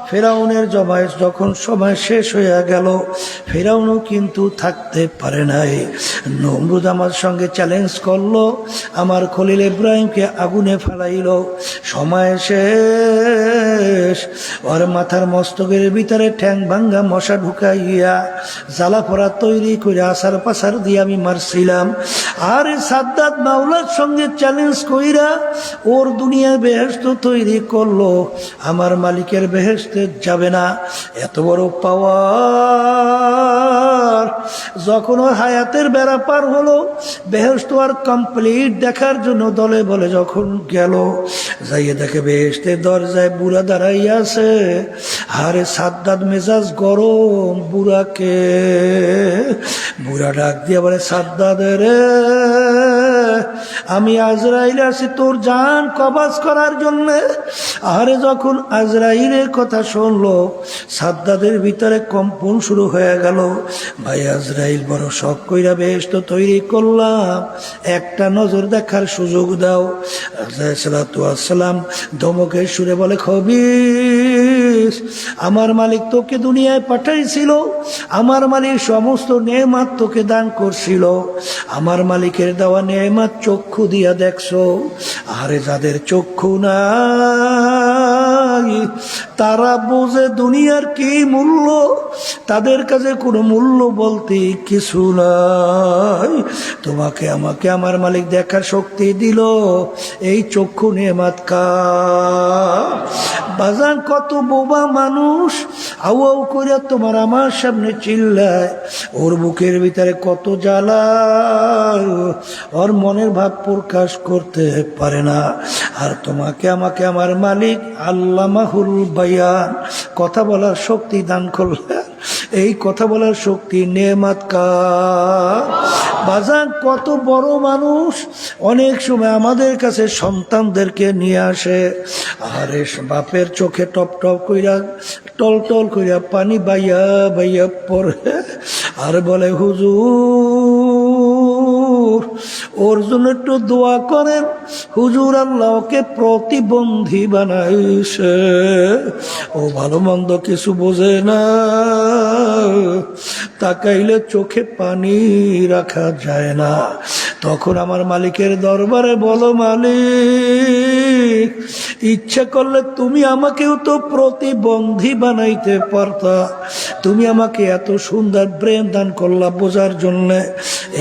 ফেরাউনের জমায়েত যখন সময় শেষ হয়ে গেল, ফেরাউনও কিন্তু থাকতে পারে নাই। নমরুদ আমার সঙ্গে চ্যালেঞ্জ করলো, আমার খলিল ইব্রাহিমকে আগুনে ফেলাইল। সময় শেষ, ওর মাথার মস্তকের ভিতরে ঠ্যাং ভাঙ্গা মশা ঢুকাইয়া জ্বালা পোড়া তৈরি করে আসার পাশার দিয়ে আমি মারছিলাম। আর সাদ্দাত মাওলার সঙ্গে চ্যালেঞ্জ কইরা ওর দুনিয়ার বেহেশত তৈরি করলো, আমার মালিকের বেহেশতে যাবে না। এত বড় পাওয়ার। যখন ওর হায়াতের বেড়া পার হলো, বেহেশত আর কমপ্লিট দেখার জন্য দলে বলে যখন গেল, যাই যাইয়ে দেখে বেহেশতের দরজায় বুড়া দাঁড়াইয়া আছে। আরে সাদ্দাত মেজাজ গরম, বুড়াকে বুড়া ডাক দিয়ে বলে, সাদ্দাত রে, আমি আজরাইল আছি তোর জান কবজ করার জন্য। আরে যখন আজরাইলের কথা শুনলো, সাদ্দাতের ভিতরে কম্পন শুরু হয়ে গেল। ভাই আজরাইল বড় শখ কইরা বেহেশত তৈরি করলাম, একটা নজর দেখার সুযোগ দাও। সালাম ধমকের সুরে বলে, খবিস, আমার মালিক তোকে দুনিয়ায় পাঠাইছিল, আমার মালিক সমস্ত নেয়ামত তোকে দান করছিল, আমার মালিকের দেওয়া নেয়ামত চক্ষু দিয়া দেখছো। আরে যাদের চক্ষু নাই তারা বোঝে দুনিয়ার কি মূল্য, তাদের কাছে কোনো মূল্য বলতে কিছু নাই। তোমাকে আমাকে আমার মালিক দেখার শক্তি দিল, এই চক্ষু নেয়ামত কার? বাজান কত বোবা মানুষ আউ আউ করে তোমার আমার সামনে চিল্লায়, ওর বুকের ভিতরে কত জ্বালা, ওর মনের ভাব প্রকাশ করতে পারে না। আর তোমাকে আমাকে আমার মালিক আল্লামাহুল বায়ান, কথা বলার শক্তি দান করলেন। এই কথা বলার শক্তি নেয়ামত কার? বাজান কত বড় মানুষ অনেক সময় আমাদের কাছে সন্তানদেরকে নিয়ে আসে, আরে বাপের চোখে টপ টপ কইরা টল টল কইরা পানি বাইয়া বাইয়া পড়ে, আর বলে, হুজুর ওর জন্য একটু দোয়া করেন, হুজুর আল্লাহ ওকে প্রতিবন্ধী বানাইছে, ও ভালো মন্দ কিছু বোঝে না, তাকাইলে চোখে পানি রাখা যায় না। তখন আমার মালিকের দরবারে বলো, মালিক ইচ্ছা করলে তুমি আমাকেও তো প্রতিবন্ধী বানাইতে পারতা, তুমি আমাকে এত সুন্দর ব্রেন দান করলা বোঝার জন্য,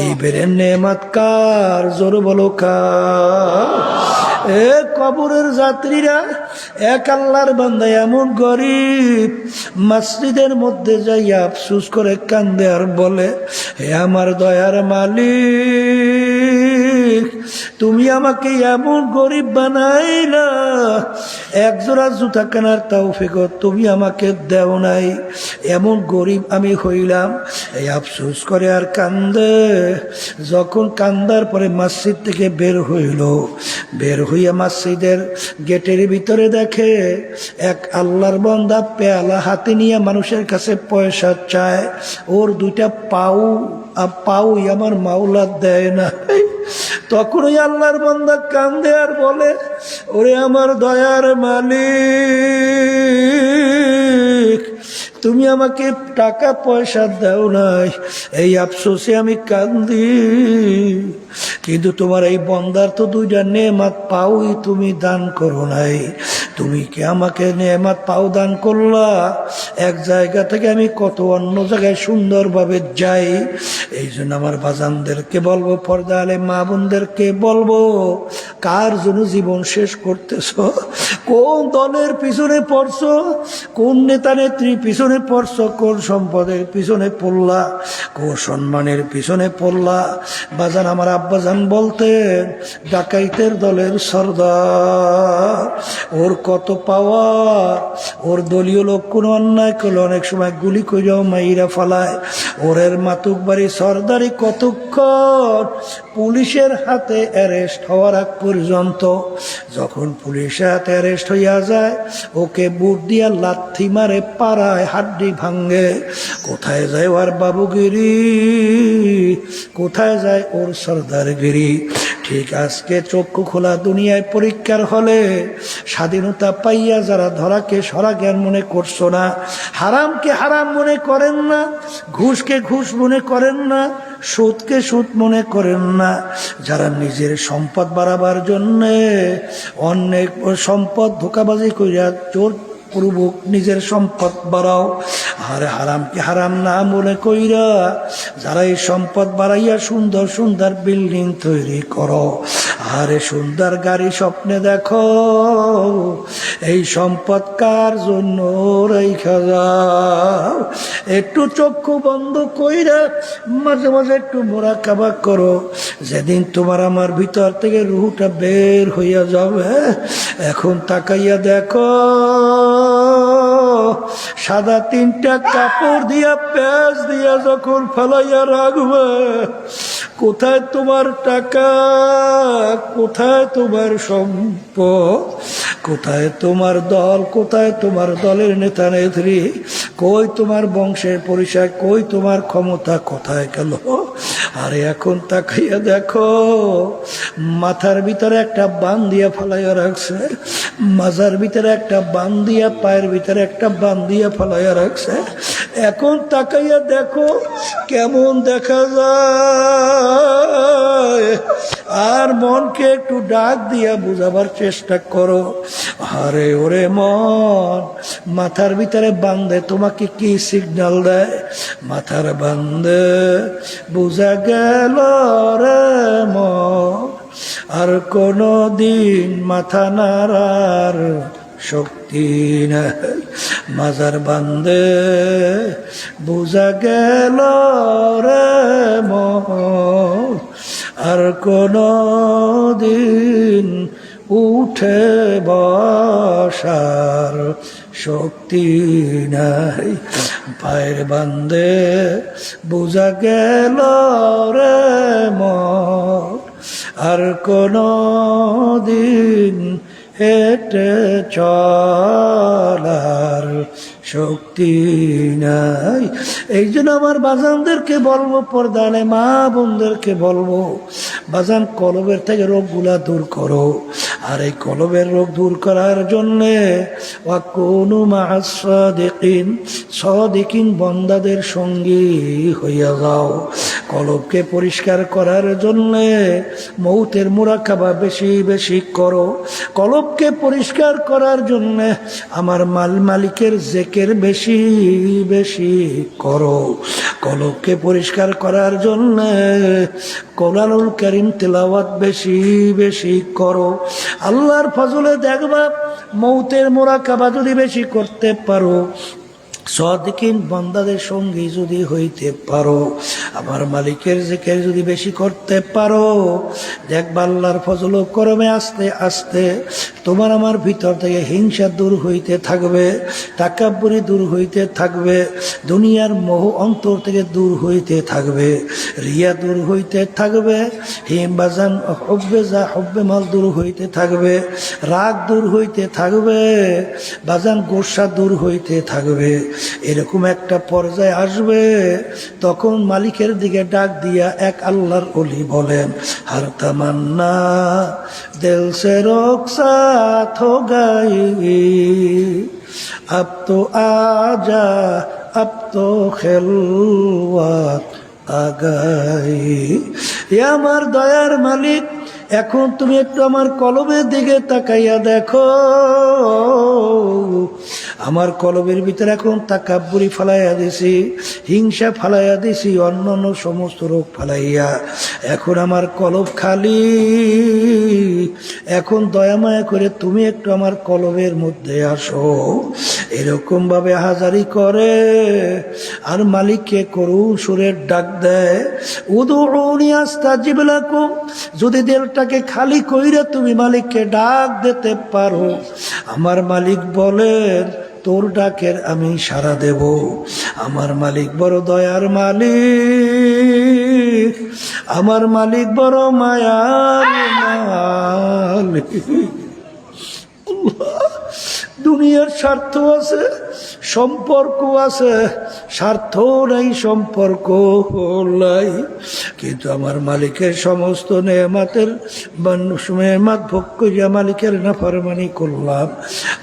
এই ব্রেন নেয়ামত কার? জোর বলো কার? এ কবরের যাত্রীরা, এক আল্লাহর বান্দা এমন গরিব মসজিদের মধ্যে যাইয়া আফসুস করে কান্দে আর বলে, হে আমার দয়ার মালিক, তুমি আমাকে এমন গরিব বানাইলা, একজোড়া জুতা কেনার তৌফিক তুমি আমাকে দেও নাই, এমন গরিব আমি হইলাম। এই আফসোস করে আর কান্দে। যখন কান্দার পরে মসজিদ থেকে বের হইল, বের হইয়া মসজিদের গেটের ভিতরে দেখে এক আল্লাহর বান্দা পেয়ালা হাতে নিয়ে মানুষের কাছে পয়সা চায়, ওর দুইটা পাউই আমার মাওলা দেয় না। তখন ওই আল্লাহর বান্দা কান্দে আর বলে, ওরে আমার দয়ার মালিক, তুমি আমাকে টাকা পয়সা দাও নাই, এই আফসোসে আমি কান্দি, কিন্তু তোমার এই বন্দার তো দুইটা নেয়ামত পাওই তুমি দান করো নাই, তুমি কি আমাকে নেয়ামত পাও দান করলা, এক জায়গা থেকে আমি কত অন্য জায়গায় সুন্দরভাবে যাই। এই জন্য আমার বাজানদেরকে বলবো, পর্দা আলে মা বোনদেরকে বলবো, কার জন্য জীবন শেষ করতেছ, কোন দলের পিছনে পড়ছো, কোন নেতা নেত্রীর পিছনে পড়ছো, কোন সম্পদের পিছনে পড়লা, কোন সম্মানের পিছনে পড়লা। বাজান আমার আব্বাজান বলতেন, ডাকাইতের দলের সর্দার, ওর কত পাওয়া, ওর দলীয় লোক কোনো অন্যায় করলে অনেক সময় গুলি কইরাও মাইরা ফালায়, ওরের মাতুক বাড়ি সর্দারি কতক্ষণ পুলিশের হাতে অ্যারেস্ট হওয়ার আগ পর্যন্ত। যখন পুলিশের হাতে অ্যারেস্ট হইয়া যায়, ওকে বুট দিয়া লাথি মারে, পাড়ায় হাড্ডি ভাঙ্গে। কোথায় যায় ওর বাবুগিরি, কোথায় যায় ওর সর্দারগিরি? ঠিক আজকে চক্ষু খোলা দুনিয়ায় পরীক্ষার হলে স্বাধীনতা পাইয়া যারা ধরাকে সরা জ্ঞান মনে করছো না, হারামকে হারাম মনে করেন না, ঘুষকে ঘুষ মনে করেন না, সুদকে সুদ মনে করেন না, যারা নিজের সম্পদ বাড়াবার জন্যে অনেক সম্পদ ধোকাবাজি করিয়া চোর পূর্বক নিজের সম্পদ বাড়াও, আর হারামকে হারাম না মনে কইরা যারা এই সম্পদ বাড়াইয়া সুন্দর সুন্দর বিল্ডিং তৈরি করো, আরে সুন্দর গাড়ি স্বপ্নে দেখো, এই সম্পদ কার জন্য রেখা যাও। একটু চক্ষু বন্ধ কইরা মাঝে মাঝে একটু মুরাকাবা করো। যেদিন তোমার আমার ভিতর থেকে রুহটা বের হইয়া যাবে, এখন তাকাইয়া দেখো সাদা 3টা কাপড় দিয়া পেঁয়াজ দিয়া যখন ফেলাইয়া রাখবে, কোথায় তোমার টাকা, কোথায় তোমার সম্পদ, কোথায় তোমার দল, কোথায় তোমার দলের নেতা নেত্রী, কই তোমার বংশের পরিচয়, কই তোমার ক্ষমতা, কোথায় গেল? আরে এখন তাকাইয়া দেখো মাথার ভিতরে একটা বান দিয়া ফেলাইয়া রাখছে, মাজার ভিতরে একটা বান দিয়া, পায়ের ভিতরে একটা বান দিয়া ফেলাইয়া রাখছে। এখন তাকাইয়া দেখো কেমন দেখা যায়, আর মনকে একটু ডাক দিয়া বুঝাবার চেষ্টা করো। আরে ওরে মন, মাথার ভিতরে বান্ধে তোমাকে কি সিগন্যাল দেয়? মাথার বান্ধে বুঝা গেল রে মন, আর কোনো দিন মাথা নাড়ার শক্তি নাই। মাজার বান্ধে বুঝা গেল রে মন, আর কোনো দিন উঠে বসার শক্তি নাই। পায়ের বান্ধে বুঝা গেল রে মন, আর কোনো দিন হেঁটে চলার শক্তি নাই। এই জন্য আমার বাজানদেরকে বলবো, পর্দানে মা বোনদেরকে বলবো, বাজান কলবের থেকে রোগগুলা দূর করো। আর এই কলবের রোগ দূর করার জন্যে ওয়াকুনু মা'আস সাদিকিন, সাদিকিন বান্দাদের সঙ্গী হইয়া যাও। কলবকে পরিষ্কার করার জন্যে মৌতের মুরাকাবা বেশি বেশি করো। কলবকে পরিষ্কার করার জন্যে আমার মালিকের জিকির বেশি বেশি করো। কলবকে পরিষ্কার করার জন্যে কোরআনুল কারীম তেলাওয়াত বেশি বেশি করো। আল্লাহর ফজলে দেখবা মৌতের মুরাকাবা যদি বেশি করতে পারো, সাদিকিন বান্দাদের সঙ্গী যদি হইতে পারো, আমার মালিকের জিকির যদি বেশি করতে পারো, দেখবা আল্লাহর ফজল ও করমে আস্তে আস্তে তোমার আমার ভিতর থেকে হিংসা দূর হইতে থাকবে, তাকাব্বুরি দূর হইতে থাকবে, দুনিয়ার মোহ অন্তর থেকে দূর হইতে থাকবে, রিয়া দূর হইতে থাকবে, হিমবাজান হব্বে মাল দূর হইতে থাকবে, রাগ দূর হইতে থাকবে, বাজান গোসা দূর হইতে থাকবে। এরকম একটা পর্যায়ে আসবে, তখন মালিকের দিকে ডাক দিয়া এক আল্লাহর ওলি বলেন, হর তামান্না দিল সে রুখসাত হো গই, আব তো আজা আব তো খেলওয়াত আ গই। আমার দয়ার মালিক, এখন তুমি একটু আমার কলবের দিকে তাকাইয়া দেখো। আমার কলবের ভিতরে এখন তাকাব্বুরি ফালাইয়া দিছি, হিংসা ফালাইয়া দিছি, অন্যান্য সমস্ত রোগ ফালাইয়া এখন আমার কলব খালি। এখন দয়ামায়া করে তুমি একটু আমার কলবের মধ্যে আসো। এরকম ভাবে হাজারি করে আর মালিককে করুণ সুরের ডাক দেয়, উদউনি আস্তাজিব লাকুম। যদি দিলটাকে খালি কইরা তুমি মালিককে ডাক দিতে পারো, আমার মালিক বলেন তোর ডাকের আমি সাড়া দেব। আমার মালিক বড় দয়ার মালিক, আমার মালিক বড় মায়ার মালিক। দুনিয়ার স্বার্থ আছে, সম্পর্ক আছে, স্বার্থ নাই, সম্পর্ক নাই, কিন্তু আমার মালিকের সমস্ত নেয়ামতের নেয়ামত ভোগ করিয়া মালিকের নাফরমানি করলাম।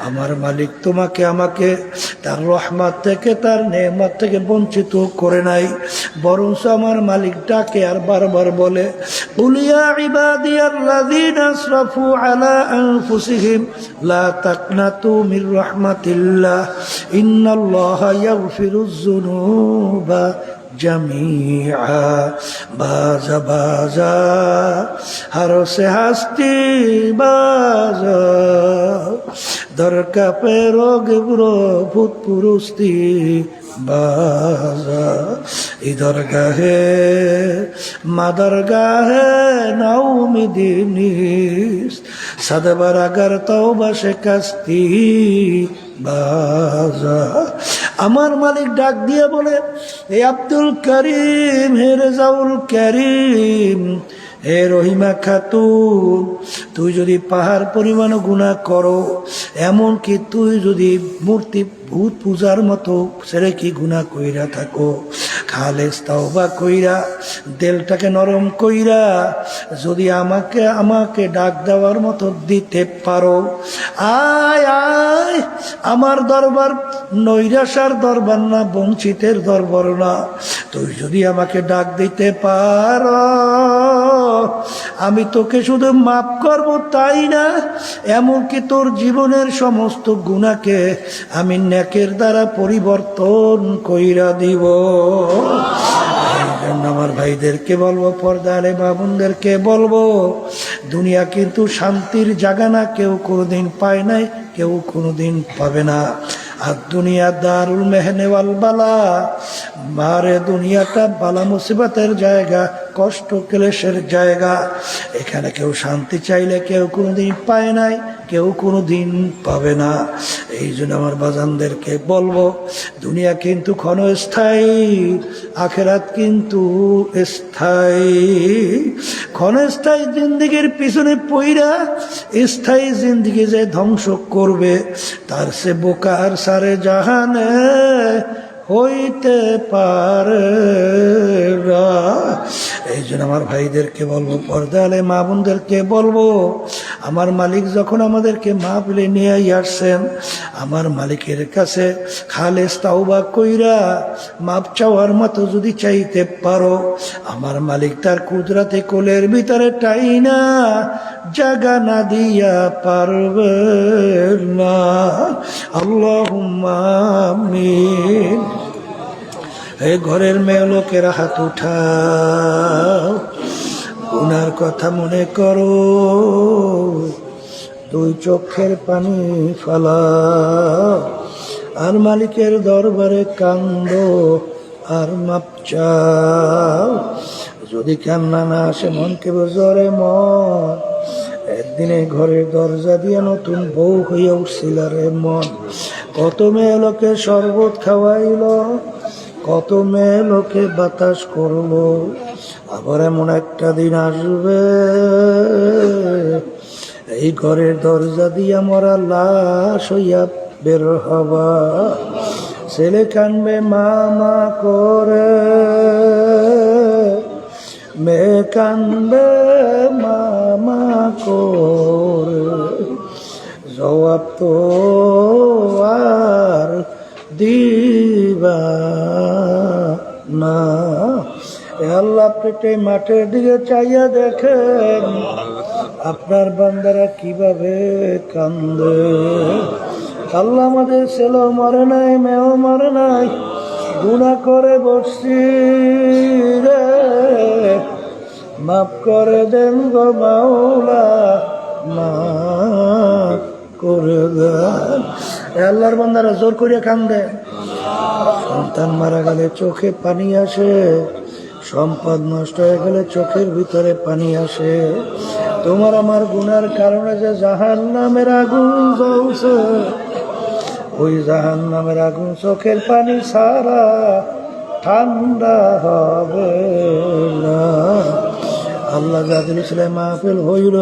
আমার মালিক তোমাকে আমাকে তার রহমত থেকে, তার নেয়ামত থেকে বঞ্চিত করে নাই, বরঞ্চ আমার মালিক ডাকে আর বারবার বলে, কুল ইয়া ইবাদিয়াল্লাযীনা আসরাফু আলা আনফুসিহিম লা তাকনাতু মির রাহমাতিল্লাহ ইন্নাল্লাহা ইয়াগফিরুয যুনুবা जमीआ बाजा बाजा हर से हस्ती बाजा दरका पे रोग बुरो भूत पुरुस्ती बाजा इधर गाहे मदर गाहे नाउमिदिनिस सदबर अगर तौबा शिकस्ती बाजा আমার মালিক ডাক দিয়ে বলে, এ আব্দুল করিম, হে রেজাউল করিম, হে রহিমা খাতুন, তুই যদি পাহাড় পরিমাণ গুনাহ করো, এমনকি তুই যদি মূর্তি ভূত পূজার মতো ছেড়ে কি গুনাহ কইরা থাকো, খালেস তাওবা কইরা দিলটাকে নরম কইরা যদি আমাকে ডাক দেওয়ার মতো দিতে পারো, আয় আয়, আমার দরবার নৈরাশার দরবার না, বঞ্চিতের দরবার না, তুই যদি আমাকে ডাক দিতে পারো, আমি তোকে শুধু মাফ করব তাই না, এমনকি তোর জীবনের সমস্ত গুনাহকে আমি নেকের দ্বারা পরিবর্তন কইরা দিব। আমার ভাইদেরকে বলবো, পর্দারে বাবুনদেরকে বলবো, দুনিয়া কিন্তু শান্তির জায়গা না, কেউ কোনোদিন পায় নাই, কেউ কোনোদিন পাবে না। আর দুনিয়া দারুল মেহনে ওয়াল বালা, মারে দুনিয়াটা বালা মুসিবতের জায়গা, কষ্ট ক্লেশের জায়গা। এখানে কেউ শান্তি চাইলে কেউ কোনোদিন পায় নাই, কেউ কোনোদিন পাবে না। এই জন্য আমার বাজানদেরকে বলবো, দুনিয়া কিন্তু ক্ষণস্থায়ী, আখেরাত কিন্তু স্থায়ী। ক্ষণস্থায়ী জিন্দিগির পিছনে পইরা স্থায়ী জিন্দিগি যে ধ্বংস করবে, তার সে বোকার সারে জাহানে হইতে পারে না। এই জন্য আমার ভাইদেরকে বলবো, পর্দালে মা বোনদেরকে বলবো, আমার মালিক যখন আমাদেরকে মাহফিলে নিয়ে আসছেন, আমার মালিকের কাছে খালেস তাওবা কইরা মাপ চাওয়ার মতো যদি চাইতে পারো, আমার মালিক তার কুদরতে কোলের ভিতরে টাইনা জাগা না দিয়া পারবে না। আল্লাহুম্মা আমিন। এই ঘরের মেয়ে লোকেরা হাত উঠাও, গুনার কথা মনে করো, দুই চোখের পানি ফালাও, আর মালিকের দরবারে কান্দো আর মাপ চাও। যদি কান্না না আসে, মনকে বোঝরে মন, একদিনে ঘরের দরজা দিয়ে নতুন বউ হইয়া উঠছিল রে মন। কত মেয়ে লোকে শরবত খাওয়াইল, কত মেয়ে লোকে বাতাস করলো, আবার এমন একটা দিন আসবে, এই ঘরের দরজা দিয়া মরা লাশ হইয়া বের হবা। ছেলে কানবে মামা করে, মেয়ে কানবে মামা করে, জবাব তো আর দিবা না। আল্লাহ, আপনি মাঠের দিকে চাইয়া দেখেন আপনার বান্দারা কিভাবে কান্দে। আল্লাহ, আমাদের ছেলেও মরে নাই, মেয়েও মরে নাই, গুনাহ করে বসছি রে, মাফ করে দেন গো মাওলা, মাফ করে দেন। আল্লাহর বান্দারা জোর করিয়া কান্দে। সন্তান মারা গেলে চোখে পানি আসে, সম্পদ নষ্ট হয়ে গেলে চোখের ভিতরে পানি আসে। তোমার আমার গুনার কারণে যে জাহান্নামের আগুন জ্বলছে, ওই জাহান্নামের আগুন চোখের পানি ছাড়া ঠান্ডা হবে না। আল্লাহ যাদের ইসলাম মাহফিল হইল,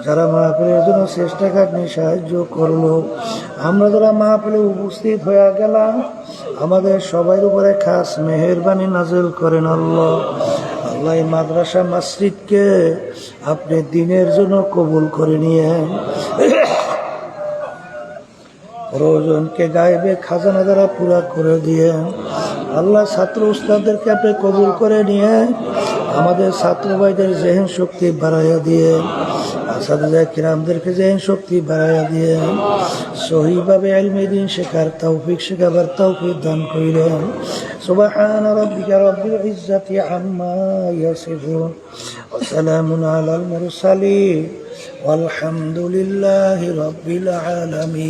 যারা মাহফিলের জন্য চেষ্টা খাটনি সাহায্য করলো, আমরা যারা মাহফিলে উপস্থিত হয়ে গেলাম, আমাদের সবার উপরে খাস মেহেরবানি নাজিল করেন আল্লাহ। আল্লাহ, এই মাদ্রাসা মসজিদকে আপনি দিনের জন্য কবুল করে নিয়েন। প্রয়োজনকে গায়েবে খাজানা দ্বারা পুরা করে দিয়ে আল্লাহ ছাত্র উস্তাদদেরকে আপনি কবুল করে নিয়ে আমাদের ছাত্র ভাইদের জেহেন শক্তি বাড়াইয়া দিয়ে আসাদুল্লাহ কিরামদেরকে জেহেন শক্তি বাড়াইয়া দিয়ে সহিভাবে ইলমে দ্বীন শেখার তৌফিক শেখাবার তৌফিক দান করিলেন। সুবহান রাব্বিকা রাব্বিল ইজ্জাতি আম্মা ইয়াসিফুন ওয়া সালামুন আলাল মুরসালিন ওয়ালহামদুলিল্লাহি রাব্বিল আলামিন।